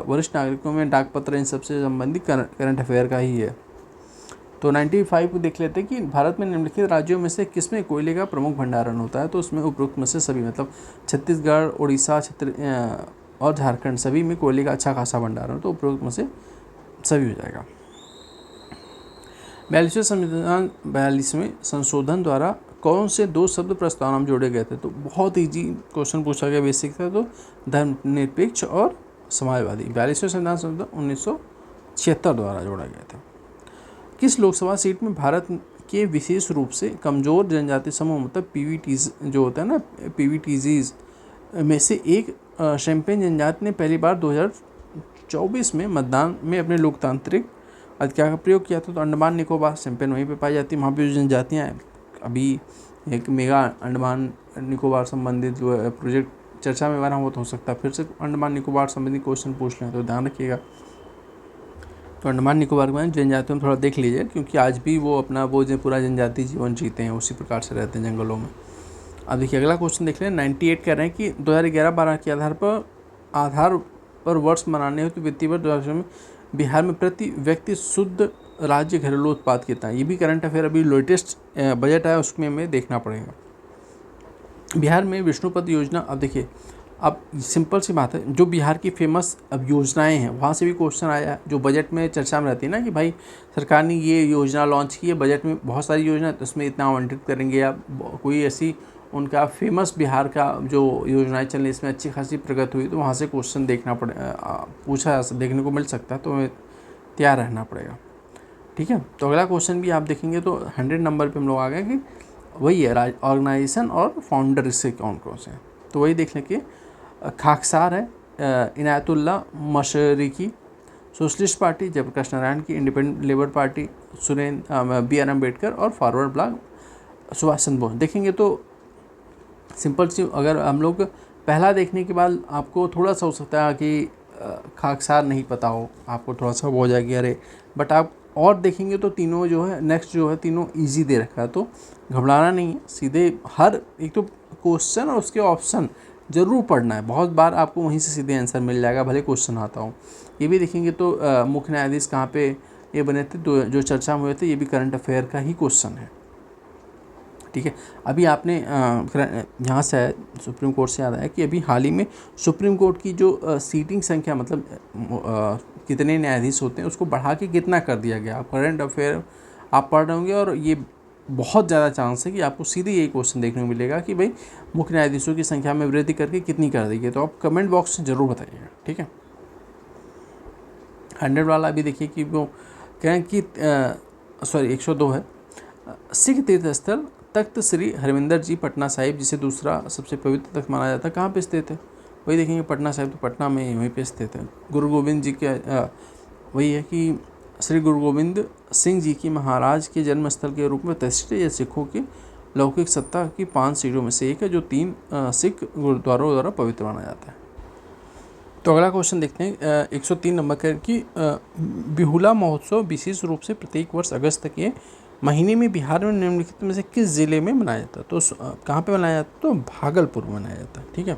वरिष्ठ नागरिकों में डाक पत्र इन सबसे संबंधित करंट अफेयर का ही है। तो 95 को देख लेते हैं कि भारत में निम्नलिखित राज्यों में से किसमें कोयले का प्रमुख भंडारण होता है? तो उसमें उपरोक्त में से सभी, मतलब छत्तीसगढ़, उड़ीसा, और झारखंड, सभी में कोयले का अच्छा खासा भंडारण, तो उपरोक्त में से सभी हो जाएगा। 42वें संशोधन द्वारा कौन से दो शब्द प्रस्तावना में जोड़े गए थे? तो बहुत ईजी क्वेश्चन पूछा गया, बेसिक था। तो धर्मनिरपेक्ष और समाजवादी। 42वें संविधान संशोधन 1976 द्वारा जोड़ा गया था। किस लोकसभा सीट में भारत के विशेष रूप से कमज़ोर जनजाति समूह, मतलब पीवीटीज जो होता है ना, पीवीटीजीज में से एक शैम्पेन जनजाति ने पहली बार 2024 में मतदान में अपने लोकतांत्रिक अधिकार का प्रयोग किया था? तो अंडमान निकोबार, शैम्पेन वहीं पे पाई जाती है, वहाँ पे जो जनजातियाँ हैं। अभी एक मेगा अंडमान निकोबार संबंधित जो है प्रोजेक्ट चर्चा में बना हो सकता है फिर से अंडमान निकोबार संबंधित क्वेश्चन पूछ लें, तो ध्यान रखिएगा। तो अंडमान निकोबार के बारे में जनजातियों में थोड़ा देख लीजिए, क्योंकि आज भी वो अपना वो जो पूरा जनजाति जीवन जीते हैं, उसी प्रकार से रहते हैं जंगलों में। अब देखिए अगला क्वेश्चन देख लें। 98 कह रहे हैं कि 2011-12 के आधार पर वर्ष मनाने हेतु वित्तीय वर्ष 2000 में बिहार में प्रति व्यक्ति शुद्ध राज्य घरेलू उत्पाद कितना है? ये भी करंट अफेयर अभी लेटेस्ट बजट आया उसमें हमें देखना पड़ेगा। बिहार में विष्णुपद योजना, अब देखिए अब सिंपल सी बात है, जो बिहार की फेमस अब योजनाएं हैं वहाँ से भी क्वेश्चन आया, जो बजट में चर्चा में रहती है ना कि भाई सरकार ने ये योजना लॉन्च की है, बजट में बहुत सारी योजना, तो उसमें इतना आवंटित करेंगे, या कोई ऐसी उनका फेमस बिहार का जो योजनाएं चल रही इसमें अच्छी खासी प्रगति हुई, तो वहाँ से क्वेश्चन देखना पूछा देखने को मिल सकता है, तो हमें तैयार रहना पड़ेगा। ठीक है, तो अगला क्वेश्चन भी आप देखेंगे तो 100 नंबर पे हम लोग आ गए कि वही है ऑर्गेनाइजेशन और फाउंडर इससे कौन कौन से हैं। तो वही देख लें कि खाकसार है, इनायतुल्ला मशरिकी, सोशलिस्ट पार्टी जयप्रकाश नारायण की, independent labour party BR Ambedkar, और फॉरवर्ड ब्लॉक सुभाष चंद्र बोस। देखेंगे तो सिंपल सी, अगर हम लोग पहला देखने के बाद आपको थोड़ा सा हो सकता है कि खाकसार नहीं पता हो, आपको थोड़ा सा हो जाएगी अरे, बट आप और देखेंगे तो तीनों जो है नेक्स्ट जो है तीनों इजी दे रखा है, तो घबराना नहीं है, सीधे हर एक तो क्वेश्चन और उसके ऑप्शन ज़रूर पढ़ना है। बहुत बार आपको वहीं से सीधे आंसर मिल जाएगा, भले क्वेश्चन आता हो। ये भी देखेंगे तो मुख्य न्यायाधीश कहाँ पे ये बने थे, तो जो चर्चा में हुए थे, ये भी करंट अफेयर का ही क्वेश्चन है। ठीक है, अभी आपने यहाँ से सुप्रीम कोर्ट से याद आया कि अभी हाल ही में सुप्रीम कोर्ट की जो सीटिंग संख्या, मतलब कितने न्यायाधीश होते हैं उसको बढ़ा के कितना कर दिया गया। आप करंट अफेयर आप पढ़ रहे होंगे और ये बहुत ज़्यादा चांस है कि आपको सीधे यही क्वेश्चन देखने को मिलेगा कि भाई मुख्य न्यायाधीशों की संख्या में वृद्धि करके कितनी कर दी गई। तो आप कमेंट बॉक्स में ज़रूर बताइएगा। ठीक है, 100 वाला भी देखिए कि वो कह रहे हैं कि 102 है, सिख तीर्थ स्थल तख्त श्री हरविंदर जी पटना साहिब, जिसे दूसरा सबसे पवित्र तख्त माना जाता है, कहाँ पे स्थित है? वही देखेंगे पटना साहिब, तो पटना में वहीं पे स्थित है। गुरु गोविंद जी के वही है कि श्री गुरु गोविंद सिंह जी की महाराज के जन्म स्थल के रूप में प्रतिष्ठित यह सिखों की लौकिक सत्ता की 5 सीटों में से एक है, जो 3 सिख गुरुद्वारों द्वारा पवित्र माना जाता है। तो अगला क्वेश्चन देखते हैं 103 नंबर का कि बिहुला महोत्सव विशेष रूप से प्रत्येक वर्ष अगस्त के महीने में बिहार में निम्नलिखित में से किस जिले में मनाया जाता है? तो कहाँ पे मनाया जाता है? तो भागलपुर में मनाया जाता है। ठीक है,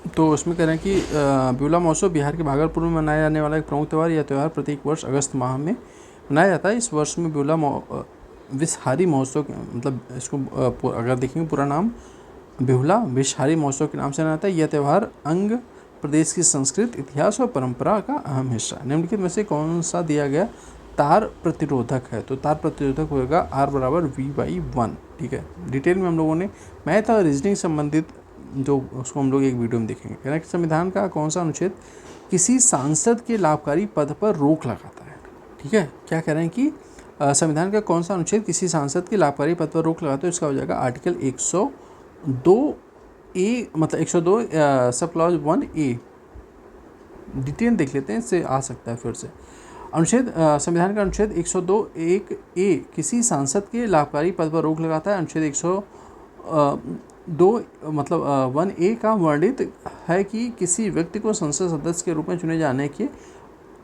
तो उसमें कह रहे हैं कि बिहुला महोत्सव बिहार के भागलपुर में मनाया जाने वाला एक प्रमुख त्यौहार। यह त्यौहार प्रत्येक वर्ष अगस्त माह में मनाया जाता है। इस वर्ष में बिहुला विषहारी महोत्सव, मतलब इसको अगर देखेंगे पूरा नाम बिहुला विषहारी महोत्सव के नाम से जाना जाता है। यह त्यौहार अंग प्रदेश की संस्कृति, इतिहास और परंपरा का अहम हिस्सा है। निम्नलिखित में से कौन सा दिया गया तार प्रतिरोधक है? तो तार प्रतिरोधक होगा R = V/1। ठीक है, डिटेल में हम लोगों ने मैथ और रीजनिंग संबंधित जो उसको हम लोग एक वीडियो में देखेंगे। कह रहे हैं कि संविधान का कौन सा अनुच्छेद किसी सांसद के लाभकारी पद पर रोक लगाता है? ठीक है, क्या कह रहे हैं कि संविधान का कौन सा अनुच्छेद किसी सांसद के लाभकारी पद पर रोक लगाता है? इसका हो जाएगा आर्टिकल 102A, मतलब 102 सब क्लॉज 1A। डिटेल देख लेते हैं, इससे आ सकता है फिर से। अनुच्छेद संविधान का अनुच्छेद 102(1)A किसी सांसद के लाभकारी पद पर रोक लगाता है। अनुच्छेद 102 मतलब 1A का वर्णित है कि किसी व्यक्ति को संसद सदस्य के रूप में चुने जाने के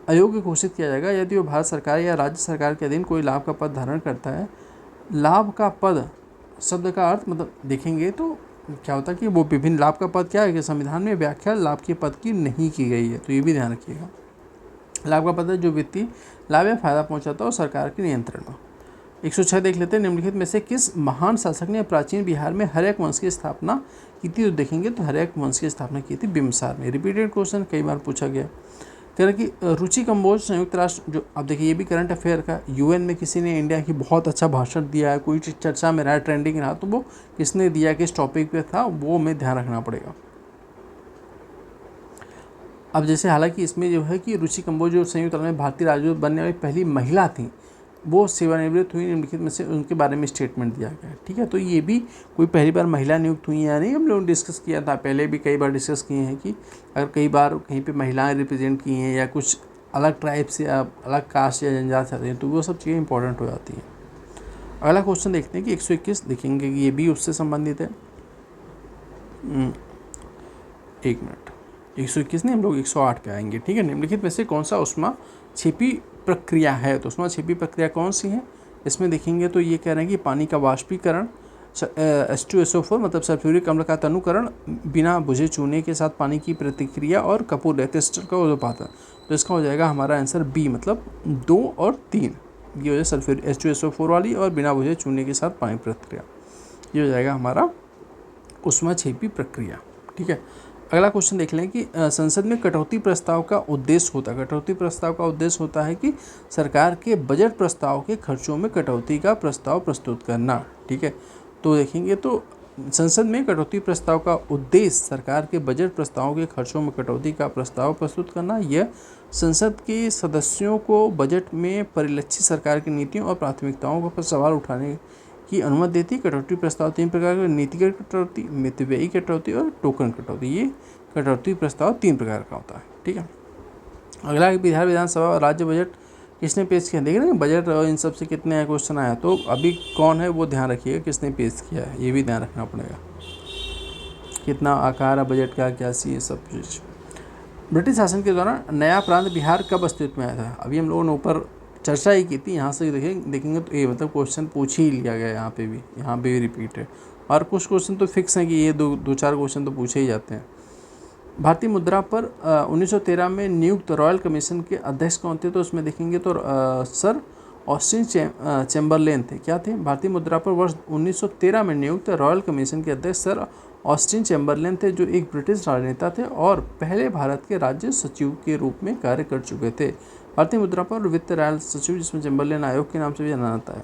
अयोग्य घोषित किया जाएगा यदि वो भारत सरकार या राज्य सरकार के अधीन कोई लाभ का पद धारण करता है। लाभ का पद शब्द का अर्थ मतलब देखेंगे तो क्या होता है कि वो विभिन्न लाभ का पद क्या है कि संविधान में व्याख्या लाभ के पद की नहीं की गई है, तो ये भी ध्यान रखिएगा। लाभ का पद है जो वित्तीय लाभ या फायदा पहुंचाता हो सरकार के नियंत्रण में। 106 देख लेते हैं, निम्नलिखित में से किस महान शासक ने प्राचीन बिहार में हर्यक वंश की स्थापना की थी? तो देखेंगे तो हर्यक वंश की स्थापना की थी बिम्बसार में। रिपीटेड क्वेश्चन कई बार पूछा गया। कह रहा कि रुचि कंबोज संयुक्त राष्ट्र, जो अब देखिए ये भी करंट अफेयर का, यूएन में किसी ने इंडिया की बहुत अच्छा भाषण दिया है, कोई चर्चा में रहा, ट्रेंडिंग रहा, तो वो किसने दिया, किस टॉपिक पे था, वो हमें ध्यान रखना पड़ेगा। अब जैसे हालांकि इसमें जो है कि रुचि कंबोज जो संयुक्त राष्ट्र में भारतीय राजदूत बनने वाली पहली महिला थी, वो सेवानिवृत्त हुई, निम्नलिखित में से उनके बारे में स्टेटमेंट दिया गया। ठीक है, तो ये भी कोई पहली बार महिला नियुक्त हुई या नहीं, हम लोगों ने डिस्कस किया था, पहले भी कई बार डिस्कस किए हैं कि अगर कई बार कहीं पे महिलाएं रिप्रेजेंट की हैं या कुछ अलग ट्राइब से या अलग कास्ट या जनजाति आते हैं, तो वो सब चीज़ें इंपॉर्टेंट हो जाती हैं। अगला क्वेश्चन देखते हैं कि 121 देखेंगे कि ये भी उससे संबंधित है। 1 मिनट, 121 नहीं, हम लोग 108 पे आएंगे। ठीक है, निम्नलिखित में से कौन सा ऊष्मा छेपी प्रक्रिया है? तो ऊष्मा छेपी प्रक्रिया कौन सी है? इसमें देखेंगे तो ये कह रहे हैं कि पानी का वाष्पीकरण, H2SO4 मतलब सल्फ्यूरिक अम्ल का तनुकरण, बिना बुझे चूने के साथ पानी की प्रतिक्रिया और कपूर एस्टर का उत्पादन। तो इसका हो जाएगा हमारा आंसर बी, मतलब 2 और 3। ये हो जाए सल्फ्यूरिक H2SO4 वाली और बिना बुझे चूने के साथ पानी प्रतिक्रिया, ये हो जाएगा हमारा ऊष्मा छेपी प्रक्रिया। ठीक है, अगला क्वेश्चन देख लें कि संसद में कटौती प्रस्ताव का उद्देश्य होता है। कटौती प्रस्ताव का उद्देश्य होता है कि सरकार के बजट प्रस्ताव के खर्चों में कटौती का प्रस्ताव प्रस्तुत करना। ठीक है, तो देखेंगे तो संसद में कटौती प्रस्ताव का उद्देश्य सरकार के बजट प्रस्तावों के खर्चों में कटौती का प्रस्ताव प्रस्तुत करना। यह संसद के सदस्यों को बजट में परिलक्षित सरकार की नीतियों और प्राथमिकताओं पर सवाल उठाने की अनुमति देती। कटौती प्रस्ताव 3 प्रकार के, नीतिगत कटौती, मितव्ययी कटौती और टोकन कटौती। ये कटौती प्रस्ताव 3 प्रकार का होता है। ठीक है, अगला बिहार विधानसभा और राज्य बजट किसने पेश किया? देख रहे हैं बजट और इन सब से कितने क्वेश्चन आया, तो अभी कौन है वो ध्यान रखिएगा, किसने पेश किया है ये भी ध्यान रखना पड़ेगा। कितना आकार है बजट का, क्या सी, ये सब चीज़। ब्रिटिश शासन के दौरान नया प्रांत बिहार कब अस्तित्व में आया था? अभी हम लोगों ने ऊपर चर्चा ही की थी, यहाँ से देखेंगे तो ये मतलब क्वेश्चन पूछ ही लिया गया, यहाँ पे भी रिपीट है, और कुछ क्वेश्चन तो फिक्स हैं कि ये दो चार क्वेश्चन तो पूछे ही जाते हैं। भारतीय मुद्रा पर 1913 में नियुक्त रॉयल कमीशन के अध्यक्ष कौन थे? तो उसमें देखेंगे तो सर ऑस्टिन चैम्बरलेन थे। क्या थे? भारतीय मुद्रा पर वर्ष 1913 में नियुक्त रॉयल कमीशन के अध्यक्ष सर ऑस्टिन चैम्बरलेन थे, जो एक ब्रिटिश राजनेता थे और पहले भारत के राज्य सचिव के रूप में कार्य कर चुके थे। भारतीय मुद्रा पर वित्त राय सचिव, जिसमें चैम्बरलेन आयोग के नाम से भी जाना जाता है।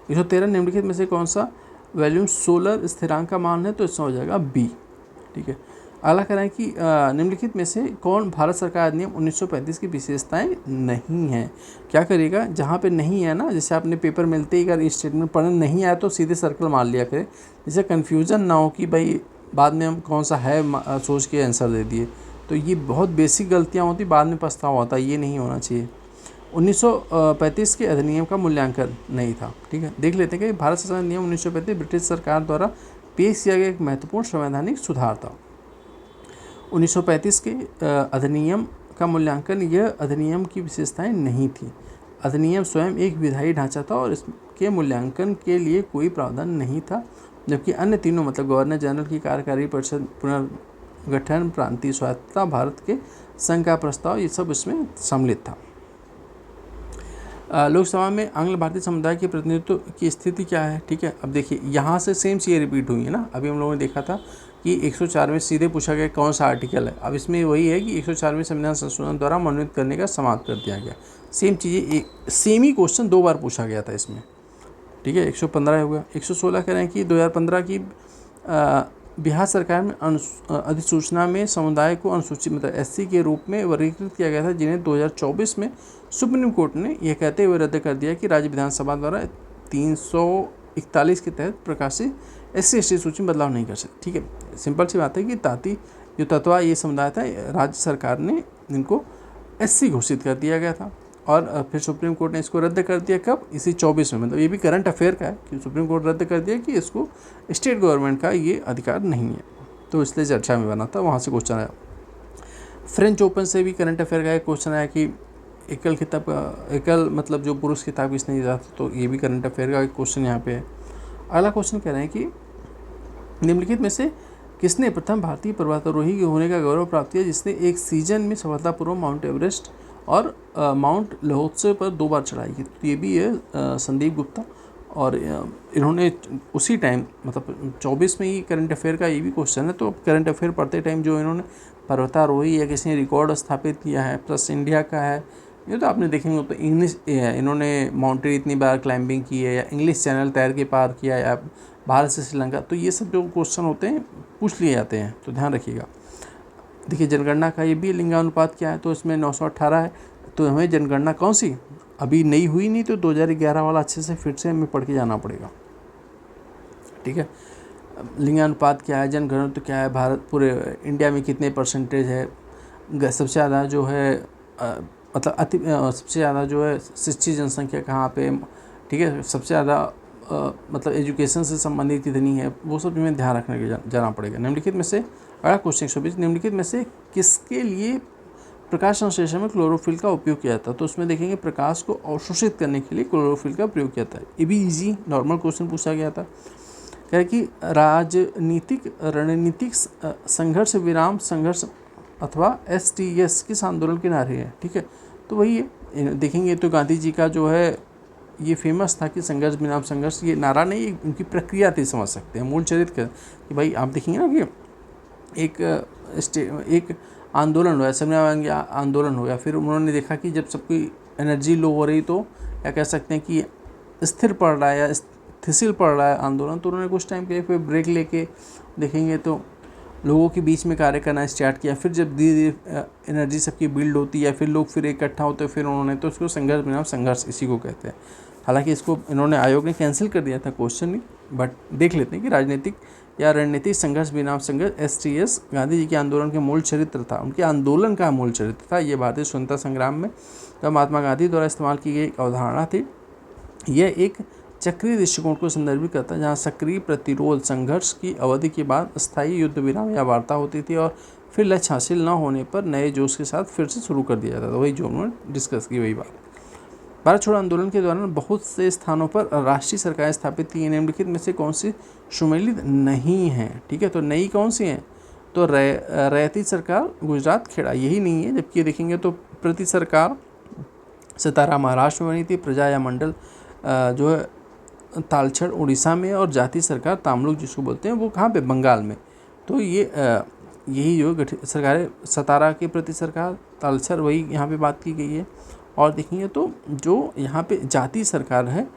113 निम्नलिखित में से कौन सा वॉल्यूम सोलर स्थिरांक का मान है? तो इसका हो जाएगा बी। ठीक है, अगला कह रहे हैं कि निम्नलिखित में से कौन भारत सरकार अधिनियम 1935 की विशेषताएं नहीं है। क्या करिएगा, जहाँ पे नहीं है ना, जैसे आपने पेपर मिलते ही अगर स्टेटमेंट पढ़ने नहीं आया तो सीधे सर्कल मार लिया करें, जिससे कन्फ्यूज़न ना हो कि भाई बाद में हम कौन सा है सोच के आंसर दे दिए। तो ये बहुत बेसिक गलतियाँ होती, बाद में पछतावा होता है, ये नहीं होना चाहिए। 1935 के अधिनियम का मूल्यांकन नहीं था। ठीक है, देख लेते हैं कि भारत शासन अधिनियम 1935 ब्रिटिश सरकार द्वारा पेश किया गया एक महत्वपूर्ण संवैधानिक सुधार था। 1935 के अधिनियम का मूल्यांकन, यह अधिनियम की विशेषताएं नहीं थी। अधिनियम स्वयं एक विधायी ढांचा था और इसके मूल्यांकन के लिए कोई प्रावधान नहीं था, जबकि अन्य तीनों मतलब गवर्नर जनरल की कार्यकारी परिषद, पुनर्गठन, प्रांतीय स्वायत्तता, भारत के संघ का प्रस्ताव, ये सब इसमें सम्मिलित था। लोकसभा में आंग्ल भारतीय समुदाय के प्रतिनिधित्व की स्थिति क्या है। ठीक है, अब देखिए यहाँ से सेम चीज़ें रिपीट हुई है ना। अभी हम लोगों ने देखा था कि 104 में सीधे पूछा गया कौन सा आर्टिकल है। अब इसमें वही है कि 104वें संविधान संशोधन द्वारा मनोनीत करने का समाप्त कर दिया गया। सेम चीज़ें, सेम ही क्वेश्चन 2 बार पूछा गया था इसमें। ठीक है, 115 हो गया। 116 कह रहे हैं कि 2015 की बिहार सरकार में अधिसूचना में समुदाय को अनुसूचित मतलब SC के रूप में वर्गीकृत किया गया था, जिन्हें 2024 में सुप्रीम कोर्ट ने यह कहते हुए रद्द कर दिया कि राज्य विधानसभा द्वारा 341 के तहत प्रकाशित SC/ST सूची में बदलाव नहीं कर सकते। ठीक है, सिंपल सी बात है कि ताती जो तत्वा ये समुदाय था, राज्य सरकार ने इनको SC घोषित कर दिया गया था और फिर सुप्रीम कोर्ट ने इसको रद्द कर दिया। कब? इसी 24 में। मतलब ये भी करंट अफेयर का है कि सुप्रीम कोर्ट रद्द कर दिया कि इसको स्टेट गवर्नमेंट का ये अधिकार नहीं है, तो इसलिए चर्चा में बना था, वहाँ से क्वेश्चन आया। फ्रेंच ओपन से भी करंट अफेयर का एक क्वेश्चन आया कि एकल खिताब का, एकल मतलब जो पुरुष खिताब किसने जीता था, तो ये भी करंट अफेयर का एक क्वेश्चन यहाँ पे है। अगला क्वेश्चन कह रहे हैं कि निम्नलिखित में से किसने प्रथम भारतीय पर्वतारोही होने का गौरव प्राप्त किया जिसने एक सीजन में सफलतापूर्वक माउंट एवरेस्ट और माउंट लहोत्से पर 2 बार चढ़ाई की। तो ये भी है संदीप गुप्ता, और इन्होंने उसी टाइम मतलब 24 में ही करंट अफेयर का ये भी क्वेश्चन है। तो करंट अफेयर पढ़ते टाइम जो इन्होंने पर्वतारोही या किसी ने रिकॉर्ड स्थापित किया है, प्लस इंडिया का है, ये तो आपने देखेंगे। तो इंग्लिश इन्होंने माउंटेन इतनी बार क्लाइंबिंग की है, या इंग्लिश चैनल तैर के पार किया, या भारत से श्रीलंका, तो ये सब जो क्वेश्चन होते हैं पूछ लिए जाते हैं, तो ध्यान रखिएगा। देखिए जनगणना का ये भी लिंगानुपात क्या है, तो इसमें 918 है। तो हमें जनगणना कौन सी अभी नई हुई नहीं, तो 2011 वाला अच्छे से फिर से हमें पढ़ के जाना पड़ेगा। ठीक है, लिंगानुपात क्या है, जनगणना क्या है, भारत पूरे इंडिया में कितने परसेंटेज है, सबसे ज़्यादा जो है मतलब सबसे ज़्यादा जो है शिक्षित जनसंख्या कहाँ पे। ठीक है, सबसे ज़्यादा मतलब एजुकेशन से संबंधित कितनी है, वो सब हमें ध्यान रखने के जाना पड़ेगा। निम्नलिखित में से अगला क्वेश्चन 120, निम्नलिखित में से किसके लिए प्रकाश संश्लेषण में क्लोरोफिल का उपयोग किया जाता है। तो उसमें देखेंगे प्रकाश को अवशोषित करने के लिए क्लोरोफिल का प्रयोग किया जाता है। ये भी इजी नॉर्मल क्वेश्चन पूछा गया था। कह रहे कि राजनीतिक रणनीतिक संघर्ष विराम संघर्ष अथवा STS किस आंदोलन के नारे है। ठीक है, तो वही है, देखेंगे तो गांधी जी का जो है ये फेमस था कि संघर्ष विराम संघर्ष, ये नारा नहीं, उनकी प्रक्रिया थी, समझ सकते हैं मूल चरित्र कि भाई आप देखेंगे ना कि एक आंदोलन हुआ, समन्वय आंदोलन हो गया, फिर उन्होंने देखा कि जब सबकी एनर्जी लो हो रही, तो क्या कह सकते हैं कि स्थिर पड़ रहा है या थिसिल पड़ रहा है आंदोलन, तो उन्होंने कुछ टाइम के लिए फिर ब्रेक लेके देखेंगे तो लोगों के बीच में कार्य करना स्टार्ट किया। फिर जब धीरे धीरे एनर्जी सबकी बिल्ड होती है, फिर लोग फिर इकट्ठा होते हैं, फिर उन्होंने तो इसको संघर्ष विराम संघर्ष इसी को कहते हैं। हालांकि इसको इन्होंने आयोग ने कैंसिल कर दिया था क्वेश्चन नहीं, बट देख लेते हैं कि राजनीतिक या रणनीतिक संघर्ष विराम संघर्ष STS गांधी जी के आंदोलन के मूल चरित्र था, उनके आंदोलन का मूल चरित्र था। ये भारतीय स्वतंत्रता संग्राम में जब महात्मा गांधी द्वारा इस्तेमाल की गई एक अवधारणा थी। यह एक चक्रीय दृष्टिकोण को संदर्भित करता है, जहाँ सक्रिय प्रतिरोध संघर्ष की अवधि के बाद स्थायी युद्ध विराम या वार्ता होती थी और फिर लक्ष्य हासिल न होने पर नए जोश के साथ फिर से शुरू कर दिया जाता था। वही जो उन्होंने डिस्कस की वही बात। भारत छोड़ो आंदोलन के दौरान बहुत से स्थानों पर राष्ट्रीय सरकारें स्थापित की। निम्नलिखित में से कौन सी सुमेलित नहीं है। ठीक है, तो नई कौन सी है, तो रैयती सरकार गुजरात खेड़ा यही नहीं है। जबकि देखेंगे तो प्रति सरकार सतारा महाराष्ट्र में बनी थी, प्रजा या मंडल जो है तालछड़ उड़ीसा में, और जाति सरकार तामलुक जिसको बोलते हैं वो कहाँ पे, बंगाल में। तो ये यही जो सरकारें, सतारा के प्रति सरकार, तालछड़ वही यहाँ पे बात की गई है। और देखेंगे तो जो यहाँ पे जाति सरकार है,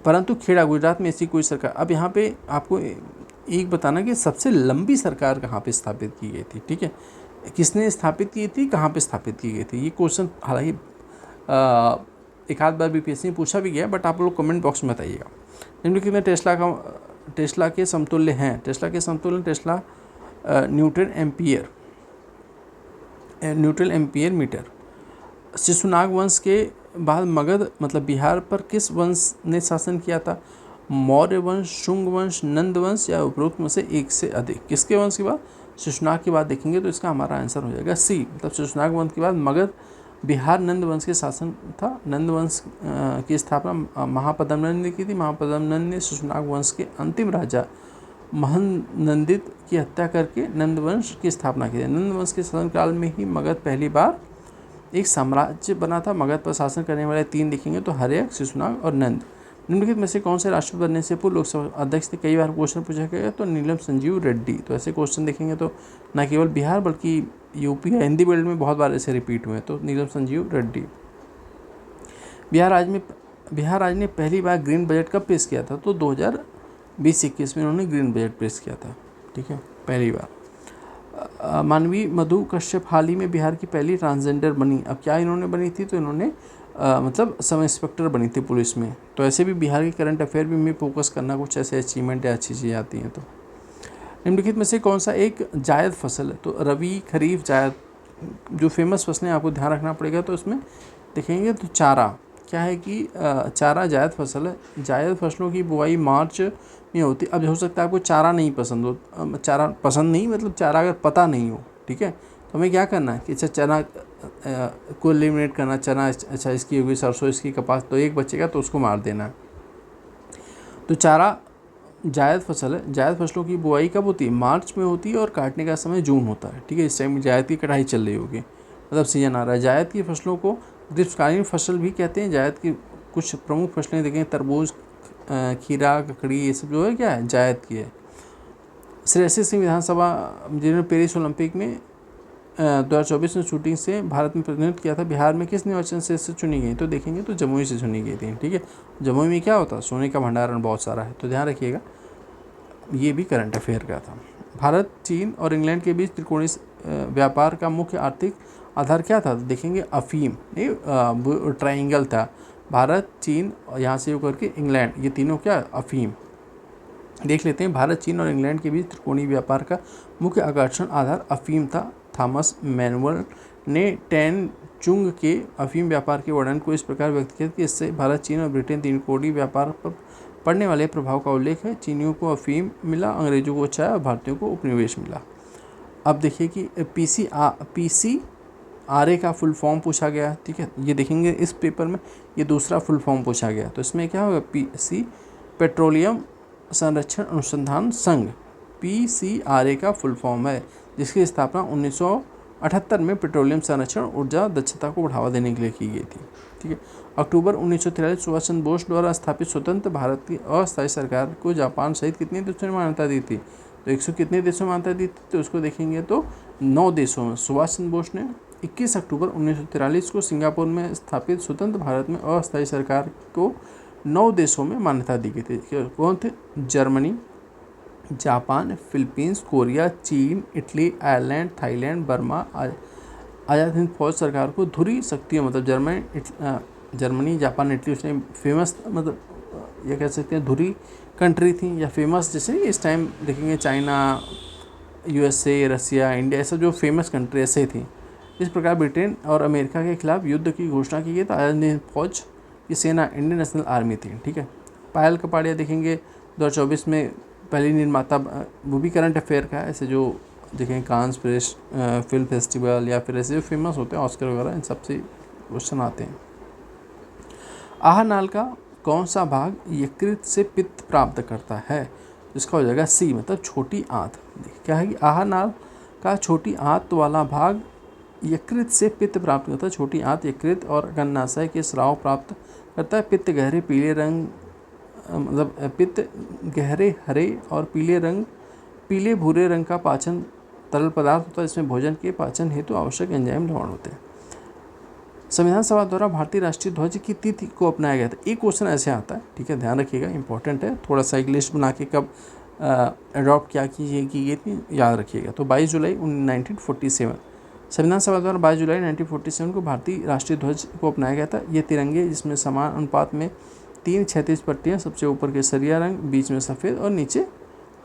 परंतु खेड़ा गुजरात में ऐसी कोई सरकार। अब यहाँ पे आपको एक बताना कि सबसे लंबी सरकार कहाँ पे स्थापित की गई थी, ठीक है, किसने स्थापित की थी, कहाँ पे स्थापित की गई थी। ये क्वेश्चन हालांकि एक आध बार बीपीएससी में पूछा भी गया, बट आप लोग कमेंट बॉक्स में बताइएगा। निम्नलिखित में टेस्ला के समतुल्य हैं। टेस्ला के समतुल्य tesla newton ampere metre. Shishunaga वंश के बाद मगध मतलब बिहार पर किस वंश ने शासन किया था? मौर्य वंश, शुंग वंश, नंद वंश या उपरोक्त में से एक से अधिक। किसके वंश के बाद? शिशुनाग के बाद देखेंगे तो इसका हमारा आंसर हो जाएगा सी, मतलब शिशुनाग वंश के बाद मगध बिहार नंद वंश के शासन था। नंद वंश की स्थापना महापद्मनंद ने की थी। महापद्मनंद ने शिशुनाग वंश के अंतिम राजा महनंदित की हत्या करके नंद वंश की स्थापना की थी। नंद वंश के शासनकाल में ही मगध पहली बार एक साम्राज्य बना था। मगध पर शासन करने वाले 3 देखेंगे तो हर्यक, शिशुनाग और नंद। निम्नलिखित में से कौन से राष्ट्रपति बनने से पूर्व लोकसभा अध्यक्ष थे? कई बार क्वेश्चन पूछा गया, तो नीलम संजीव रेड्डी। तो ऐसे क्वेश्चन देखेंगे तो न केवल बिहार बल्कि यूपी या हिंदी बेल्ट में बहुत बार ऐसे रिपीट हुए, तो नीलम संजीव रेड्डी। बिहार राज्य ने पहली बार ग्रीन बजट कब पेश किया था? तो 2020-21 में इन्होंने ग्रीन बजट पेश किया था, ठीक है, पहली बार। मानवी मधु कश्यप हाल ही में बिहार की पहली ट्रांसजेंडर बनी। अब क्या इन्होंने बनी थी? तो इन्होंने मतलब सब इंस्पेक्टर बनी थी पुलिस में। तो ऐसे भी बिहार के करंट अफेयर भी में फोकस करना, कुछ ऐसे अचीवमेंट या अच्छी चीज़ें आती हैं। तो निम्नलिखित में से कौन सा एक जायद फसल है? तो रबी, खरीफ, जायद जो फेमस फसलें आपको ध्यान रखना पड़ेगा। तो इसमें देखेंगे तो चारा क्या है कि चारा जायद फसल है। जायद फसलों की बुआई मार्च में होती। अब हो सकता है आपको चारा नहीं पसंद हो, चारा पसंद नहीं मतलब चारा अगर पता नहीं हो, ठीक है, तो हमें क्या करना है कि अच्छा चना को एलिमिनेट करना। चना अच्छा इसकी होगी, सरसों इसकी, कपास, तो एक बचेगा तो उसको मार देना है। तो चारा जायद फसल है। जायद फसलों की बुआई कब होती है? मार्च में होती है और काटने का समय जून होता है, ठीक है। इस टाइम जायद की कटाई चल रही होगी, मतलब सीजन आ रहा है। जायद की फसलों को ग्रीष्मकालीन फसल भी कहते हैं। जायद की कुछ प्रमुख फसलें देखें, तरबूज, खीरा, ककड़ी, ये सब जो है क्या है, जायद की है। 83 विधानसभा जिन्होंने पेरिस ओलंपिक में 2024 में शूटिंग से भारत में प्रतिनिधित्व किया था, बिहार में किस निर्वाचन क्षेत्र से चुनी गई? तो देखेंगे तो जमुई से चुनी गई थी, ठीक है। जमुई में क्या होता है? सोने का भंडारण बहुत सारा है, तो ध्यान रखिएगा, ये भी करंट अफेयर का था। भारत, चीन और इंग्लैंड के बीच त्रिकोणीय व्यापार का मुख्य आर्थिक आधार क्या था? तो देखेंगे अफीम, ये ट्राइंगल था। भारत, चीन और यहाँ से होकर के इंग्लैंड, ये तीनों क्या? अफीम। देख लेते हैं, भारत, चीन और इंग्लैंड के बीच त्रिकोणीय व्यापार का मुख्य आकर्षण आधार अफीम था। थॉमस मैनुअल ने टैन चुंग के अफीम व्यापार के वर्णन को इस प्रकार व्यक्त किया कि इससे भारत, चीन और ब्रिटेन त्रिकोणीय व्यापार पर पड़ने वाले प्रभाव का उल्लेख है। चीनियों को अफीम मिला, अंग्रेजों को चाय और भारतीयों को उपनिवेश मिला। अब देखिए कि PCRA का फुल फॉर्म पूछा गया, ठीक है, ये देखेंगे इस पेपर में, ये दूसरा फुल फॉर्म पूछा गया। तो इसमें क्या होगा? PC पेट्रोलियम संरक्षण अनुसंधान संघ, PCRA का फुल फॉर्म है, जिसकी स्थापना 1978 में पेट्रोलियम संरक्षण ऊर्जा दक्षता को बढ़ावा देने के लिए की गई थी, ठीक है। अक्टूबर 1943 सुभाष चंद्र बोस द्वारा स्थापित स्वतंत्र भारत की अस्थायी सरकार को जापान सहित कितने देशों ने मान्यता दी थी? तो 100 कितने देशों में मान्यता दी थी? तो उसको देखेंगे तो 9 देशों में। सुभाष चंद्र बोस ने 21 अक्टूबर 1943 को सिंगापुर में स्थापित स्वतंत्र भारत में अस्थायी सरकार को 9 देशों में मान्यता दी गई थी। कौन थे? जर्मनी, जापान, फिलीपींस, कोरिया, चीन, Italy, Ireland, Thailand, Burma. Azad Hind फौज सरकार को धुरी शक्तियों, मतलब जर्मनी, जापान, इटली, उसने फेमस, मतलब ये कह सकते हैं धुरी कंट्री थी या फेमस। जैसे इस टाइम देखेंगे चाइना, USA, रसिया, इंडिया, ऐसा जो फेमस कंट्री ऐसे थी। इस प्रकार ब्रिटेन और अमेरिका के खिलाफ युद्ध की घोषणा की गई। तो आज़ाद हिंद फौज की सेना इंडियन नेशनल आर्मी थी, ठीक है। पायल कपाड़िया देखेंगे 2024 में पहली निर्माता, वो भी करंट अफेयर का है। ऐसे जो देखें कांस फिल्म फेस्टिवल या फिर ऐसे जो फेमस होते हैं ऑस्कर वगैरह, इन सबसे क्वेश्चन आते हैं। आहार नाल का कौन सा भाग यकृत से पित्त प्राप्त करता है? इसका हो जाएगा सी, मतलब छोटी आंत। क्या है कि आहार नाल का छोटी आंत वाला भाग यकृत से पित्त प्राप्त करता है। छोटी आंत यकृत और गन्नाशय के स्राव प्राप्त करता है। पित्त गहरे पीले रंग, मतलब पित्त गहरे हरे और पीले भूरे रंग का पाचन तरल पदार्थ होता है। इसमें भोजन के पाचन हेतु आवश्यक एंजाइम लवण होते हैं। संविधान सभा द्वारा भारतीय राष्ट्रीय ध्वज की तिथि को अपनाया गया था। एक क्वेश्चन ऐसे आता है, ठीक है, ध्यान रखिएगा, इंपॉर्टेंट है। थोड़ा सा एक लिस्ट बना के कब अडॉप्ट क्या की गई थी, याद रखिएगा। तो 22 जुलाई 1947 संविधान सभा द्वारा 22 जुलाई 1947 को भारतीय राष्ट्रीय ध्वज को अपनाया गया था। ये तिरंगे जिसमें समान अनुपात में 3 क्षैतिज पट्टियाँ, सबसे ऊपर केसरिया रंग, बीच में सफ़ेद और नीचे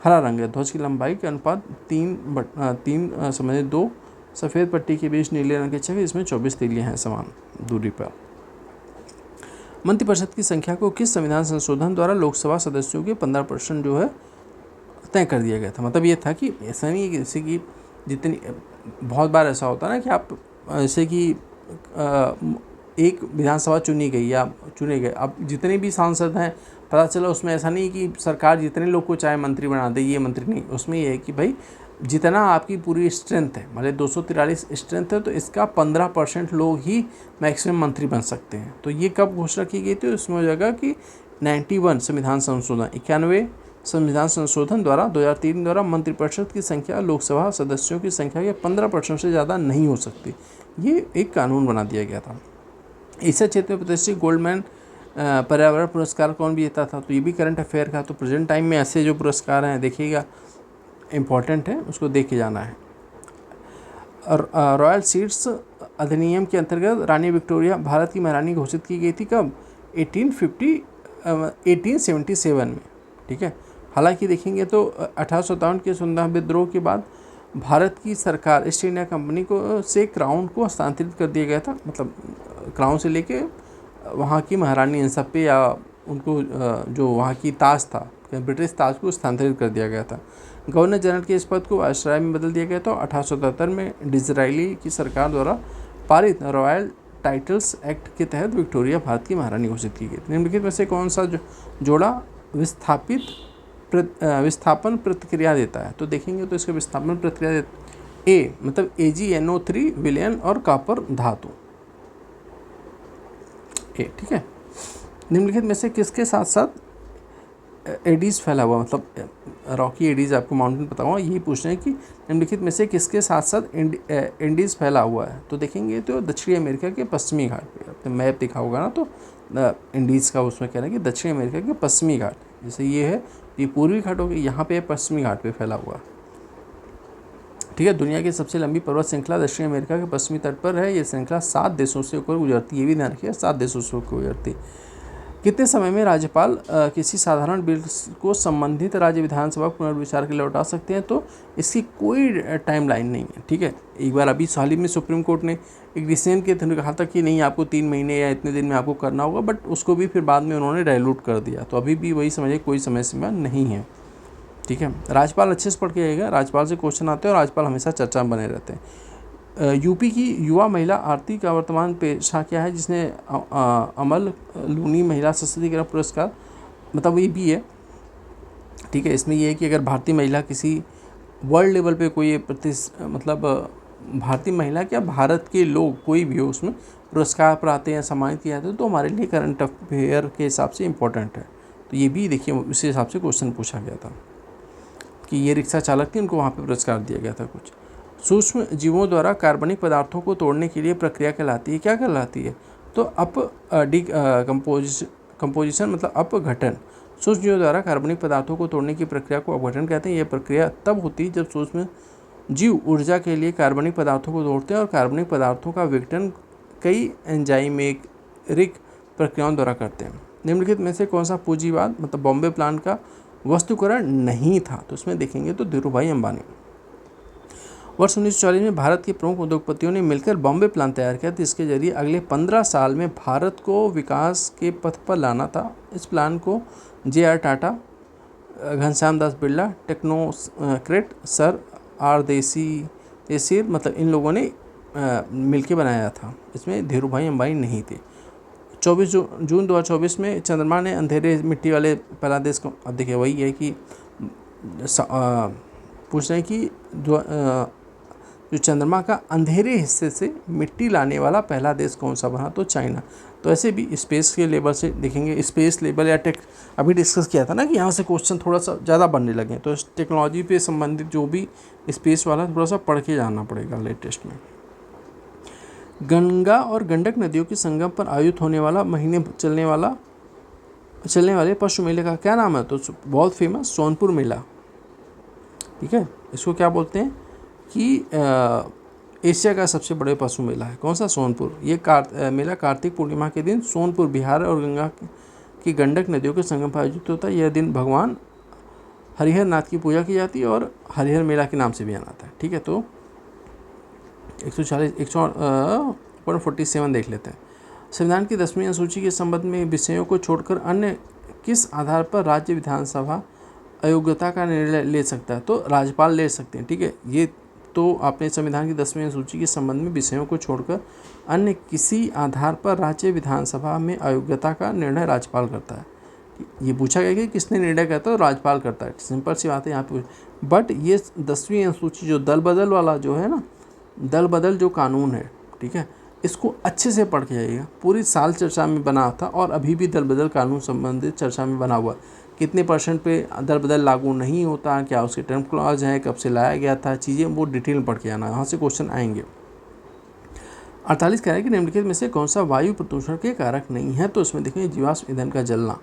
हरा रंग है। ध्वज की लंबाई के अनुपात 2 सफ़ेद पट्टी के बीच नीले रंग के चक्र, इसमें 24 तीलियाँ हैं समान दूरी पर। मंत्रिपरिषद की संख्या को किस संविधान संशोधन द्वारा लोकसभा सदस्यों के 15% जो है तय कर दिया गया था। मतलब ये था कि ऐसा नहीं है जैसे कि जितनी, बहुत बार ऐसा होता है ना कि आप जैसे कि एक विधानसभा चुनी गई या चुने गए, अब जितने भी सांसद हैं पता चला उसमें ऐसा नहीं कि सरकार जितने लोग को चाहे मंत्री बना दे, ये मंत्री नहीं। उसमें ये है कि भाई जितना आपकी पूरी स्ट्रेंथ है, मतलब 243 स्ट्रेंथ है, तो इसका 15% लोग ही मैक्सिमम मंत्री बन सकते हैं। तो ये कब घोषणा की गई थी, उसमें हो जाएगा कि 91 संविधान संशोधन 91 संविधान संशोधन द्वारा 2003 द्वारा मंत्रिपरिषद की संख्या लोकसभा सदस्यों की संख्या के 15% से ज़्यादा नहीं हो सकती। ये एक कानून बना दिया गया था। एशिया क्षेत्र में प्रतिष्ठित गोल्डमैन पर्यावरण पुरस्कार कौन विजेता था, तो ये भी करंट अफेयर का। तो प्रेजेंट टाइम में ऐसे जो पुरस्कार हैं देखिएगा, इम्पॉर्टेंट है, उसको देख के जाना है। और रॉयल सीड्स अधिनियम के अंतर्गत रानी विक्टोरिया भारत की महारानी घोषित की गई थी कब, 1877 में। ठीक है, हालांकि देखेंगे तो 1857 के स्वतंत्रता विद्रोह के बाद भारत की सरकार ईस्ट इंडिया कंपनी को से क्राउन को हस्तांतरित कर दिया गया था। मतलब क्राउन से लेके वहाँ की महारानी इन सब पे, या उनको जो वहाँ की ताज था, ब्रिटिश ताज को हस्तांतरित कर दिया गया था। गवर्नर जनरल के इस पद को वायसराय में बदल दिया गया था। 1877 में डिज़रायली की सरकार द्वारा पारित रॉयल टाइटल्स एक्ट के तहत विक्टोरिया भारत की महारानी घोषित की गई। निम्नलिखित में से कौन सा जोड़ा विस्थापन प्रतिक्रिया देता है, तो देखेंगे तो इसका विस्थापन प्रतिक्रिया ए मतलब AgNO3 विलयन और कॉपर धातु ए। ठीक है, निम्नलिखित में से किसके साथ साथ एडीज फैला हुआ, मतलब रॉकी एडीज, आपको माउंटेन पता होगा, यही पूछ रहे हैं कि निम्नलिखित में से किसके साथ साथ इंडीज फैला हुआ है। तो देखेंगे तो दक्षिणी अमेरिका के पश्चिमी घाट पे, आपने मैप देखा होगा ना, तो इंडीज़ का उसमें कह रहे हैं कि दक्षिणी अमेरिका के पश्चिमी घाट, जैसे ये है, ये पूर्वी घाट हो गई, यहाँ पे पश्चिमी घाट पे फैला हुआ। ठीक है, दुनिया की सबसे लंबी पर्वत श्रृंखला दक्षिण अमेरिका के पश्चिमी तट पर है। ये श्रृंखला 7 देशों से होकर गुजरती है, ये भी ध्यान रखिए, 7 देशों से होकर गुजरती। कितने समय में राज्यपाल किसी साधारण बिल को संबंधित राज्य विधानसभा पुनर्विचार के लिए लौटा सकते हैं, तो इसकी कोई टाइमलाइन नहीं है। ठीक है, एक बार अभी हाल ही में सुप्रीम कोर्ट ने एक डिसीजन के थ्रू कहा था कि नहीं, आपको 3 महीने या इतने दिन में आपको करना होगा, बट उसको भी फिर बाद में उन्होंने डाइल्यूट कर दिया। तो अभी भी वही समझिए, कोई समय सीमा नहीं है। ठीक है, राज्यपाल अच्छे से पढ़ के आएगा, राज्यपाल से क्वेश्चन आते हैं और राज्यपाल हमेशा चर्चा में बने रहते हैं। यूपी की युवा महिला आरती का वर्तमान पेशा क्या है, जिसने अमल लूनी महिला सशक्तिकरण पुरस्कार, मतलब ये भी है। ठीक है, इसमें ये है कि अगर भारतीय महिला किसी वर्ल्ड लेवल पे कोई मतलब भारतीय महिला क्या, भारत के लोग कोई भी हो उसमें पुरस्कार प्राप्त या सम्मानित किया जाता है, तो हमारे लिए करंट अफेयर के हिसाब से इम्पोर्टेंट है। तो ये भी देखिए, उसी हिसाब से क्वेश्चन पूछा गया था कि ये रिक्शा चालक थी, उनको वहाँ पे पुरस्कार दिया गया था कुछ। सूक्ष्म जीवों द्वारा कार्बनिक पदार्थों को तोड़ने के लिए प्रक्रिया कहलाती है, क्या कहलाती है, तो कंपोजिशन मतलब अपघटन। सूक्ष्म जीवों द्वारा कार्बनिक पदार्थों को तोड़ने की प्रक्रिया को अपघटन कहते हैं। यह प्रक्रिया तब होती है जब सूक्ष्म जीव ऊर्जा के लिए कार्बनिक पदार्थों को तोड़ते हैं और कार्बनिक पदार्थों का विघटन कई एंजाइमेरिक प्रक्रियाओं द्वारा करते हैं। निम्नलिखित में से कौन सा पूंजीवाद मतलब बॉम्बे प्लान का वस्तुकरण नहीं था, तो इसमें देखेंगे तो धीरूभाई अंबानी। वर्ष 1940 में भारत के प्रमुख उद्योगपतियों ने मिलकर बॉम्बे प्लान तैयार किया था। इसके जरिए अगले 15 साल में भारत को विकास के पथ पर लाना था। इस प्लान को JR Tata, Ghanshyam Das Birla, technocrat sir R देसीर मतलब इन लोगों ने मिलकर बनाया था। इसमें धीरूभाई अंबानी नहीं थे। 24 जून 2024 में चंद्रमा ने अंधेरे मिट्टी वाले पहला देश को, अब देखिए वही है कि पूछ रहे हैं कि जो चंद्रमा का अंधेरे हिस्से से मिट्टी लाने वाला पहला देश कौन सा बना, तो चाइना। तो ऐसे भी स्पेस के लेवल से देखेंगे, स्पेस लेवल या टेक अभी डिस्कस किया था ना कि यहाँ से क्वेश्चन थोड़ा सा ज़्यादा बनने लगे, तो टेक्नोलॉजी पे संबंधित जो भी स्पेस वाला थोड़ा सा पढ़ के जाना पड़ेगा लेटेस्ट में। गंगा और गंडक नदियों के संगम पर आयोजित होने वाला महीने चलने वाले पशु मेले का क्या नाम है, तो बहुत फेमस सोनपुर मेला। ठीक है। इसको क्या बोलते हैं कि एशिया का सबसे बड़े पशु मेला है कौन सा? सोनपुर। ये मेला कार्तिक पूर्णिमा के दिन सोनपुर बिहार और गंगा की गंडक नदियों के संगम पर आयोजित होता है। यह दिन भगवान हरिहर नाथ की पूजा की जाती है और हरिहर मेला के नाम से भी जाना आता है। ठीक है, तो 147 देख लेते हैं। संविधान की 10वीं अनुसूची के संबंध में विषयों को छोड़कर अन्य किस आधार पर राज्य विधानसभा अयोग्यता का निर्णय ले सकता है? तो राज्यपाल ले सकते हैं। ठीक है, ये तो आपने संविधान की 10वीं अनुसूची के संबंध में विषयों को छोड़कर अन्य किसी आधार पर राज्य विधानसभा में अयोग्यता का निर्णय राज्यपाल करता है। ये पूछा गया कि किसने निर्णय करता है? तो राज्यपाल करता है। सिंपल सी बात है यहाँ पे। बट ये 10वीं अनुसूची जो दल बदल वाला जो है ना, दल बदल जो कानून है, ठीक है, इसको अच्छे से पढ़ के जाइएगा। पूरी साल चर्चा में बना था और अभी भी दल बदल कानून संबंधित चर्चा में बना हुआ। कितने % पे दल बदल लागू नहीं होता, क्या उसके टर्म क्लॉज हैं, कब से लाया गया था, चीज़ें वो डिटेल में पढ़ के आना, यहाँ से क्वेश्चन आएंगे। 48 कह रहा है कि निम्नलिखित में से कौन सा वायु प्रदूषण के कारक नहीं है? तो इसमें देखेंगे जीवाश्म ईंधन का जलना।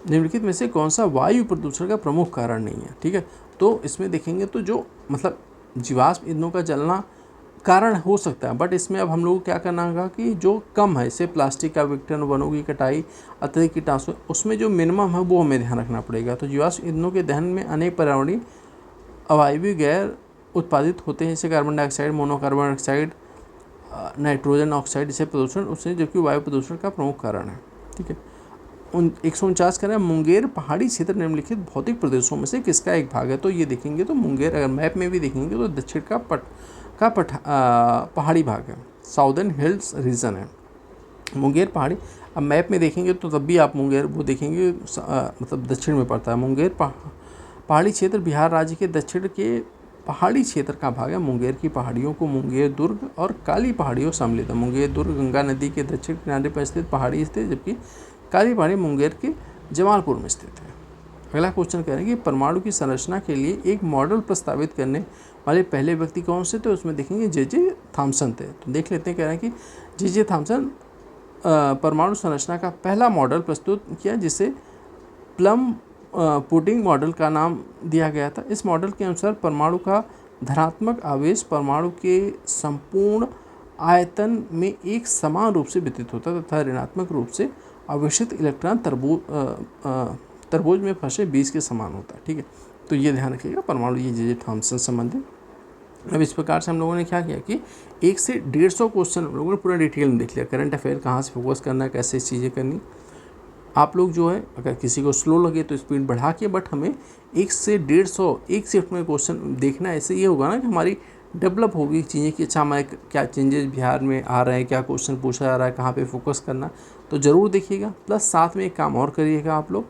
निम्नलिखित में से कौन सा वायु प्रदूषण का प्रमुख कारण नहीं है? ठीक है, तो इसमें देखेंगे तो जो मतलब जीवाश्म ईंधनों का जलना कारण हो सकता है, बट इसमें अब हम लोग को क्या करना होगा कि जो कम है, जैसे प्लास्टिक का विघटन, वनों की कटाई, अत्यधिक कीटनाशक, उसमें जो मिनिमम है वो हमें ध्यान रखना पड़ेगा। तो जीवाश्म ईंधनों के दहन में अनेक पर्यावरणीय अवायवीय गैर उत्पादित होते हैं, जैसे carbon dioxide, monocarbon dioxide, nitrogen oxide, जैसे प्रदूषण उससे, जबकि वायु प्रदूषण का प्रमुख कारण है। ठीक है, 149 कह रहे हैं मुंगेर पहाड़ी क्षेत्र निम्नलिखित भौतिक प्रदेशों में से किसका एक भाग है? तो ये देखेंगे तो मुंगेर अगर मैप में भी देखेंगे तो दक्षिण का पहाड़ी भाग है, साउदर्न हिल्स रीजन है मुंगेर पहाड़ी। अब मैप में देखेंगे तो तब भी आप मुंगेर वो देखेंगे मतलब दक्षिण में पड़ता है। मुंगेर पहाड़ी क्षेत्र बिहार राज्य के दक्षिण के पहाड़ी क्षेत्र का भाग है। मुंगेर की पहाड़ियों को मुंगेर दुर्ग और काली पहाड़ियों सम्मिलित है। मुंगेर दुर्ग गंगा नदी के दक्षिण किनारे पर स्थित पहाड़ी स्थित, जबकि काली पहाड़ी मुंगेर के जमालपुर में स्थित है। अगला क्वेश्चन कह रहे हैं कि परमाणु की संरचना के लिए एक मॉडल प्रस्तावित करने वाले पहले व्यक्ति कौन से? तो उसमें देखेंगे जे थॉमसन थे। तो देख लेते हैं, कह रहे हैं कि जे थॉमसन परमाणु संरचना का पहला मॉडल प्रस्तुत किया, जिसे प्लम पुडिंग मॉडल का नाम दिया गया था। इस मॉडल के अनुसार परमाणु का धनात्मक आवेश परमाणु के संपूर्ण आयतन में एक समान रूप से वितरित होता है तथा ऋणात्मक रूप से आवेशित इलेक्ट्रॉन तरबूज में फंसे बीज के समान होता है। ठीक है, तो ये ध्यान रखिएगा परमाणु, ये जे थॉमसन संबंधित। अब इस प्रकार से हम लोगों ने क्या किया कि 1 से 150 क्वेश्चन हम लोगों ने पूरा डिटेल में देख लिया। करंट अफेयर कहाँ से फोकस करना है, कैसे चीज़ें करनी। आप लोग जो है अगर किसी को स्लो लगे तो स्पीड बढ़ा के, बट हमें 1 से 150 एक शिफ्ट में क्वेश्चन देखना है। ऐसे ये होगा ना कि हमारी डेवलप होगी चीज़ें कि अच्छा हमारे क्या चेंजेस बिहार में आ रहे हैं, क्या क्वेश्चन पूछा जा रहा है, कहाँ पे फोकस करना, तो ज़रूर देखिएगा। प्लस साथ में एक काम और करिएगा, आप लोग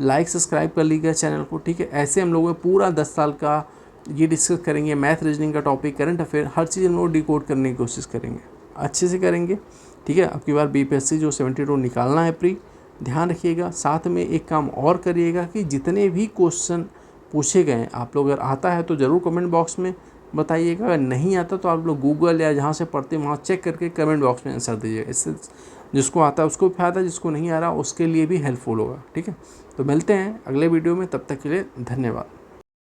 लाइक सब्सक्राइब कर लीजिएगा चैनल को। ठीक है, ऐसे हम लोग पूरा 10 साल का ये डिस्कस करेंगे, मैथ रीजनिंग का टॉपिक, करंट अफेयर, हर चीज़ हम लोग डिकोड करने की कोशिश करेंगे, अच्छे से करेंगे। ठीक है, अब की बार BPSC जो 72 निकालना है प्री, ध्यान रखिएगा। साथ में एक काम और करिएगा कि जितने भी क्वेश्चन पूछे गए आप लोग अगर आता है तो ज़रूर कमेंट बॉक्स में बताइएगा, अगर नहीं आता तो आप लोग गूगल या जहाँ से पढ़ते हैं वहाँ चेक करके कमेंट बॉक्स में आंसर दीजिएगा। इससे जिसको आता है उसको भी फायदा, जिसको नहीं आ रहा उसके लिए भी हेल्पफुल होगा। ठीक है, तो मिलते हैं अगले वीडियो में, तब तक के लिए धन्यवाद।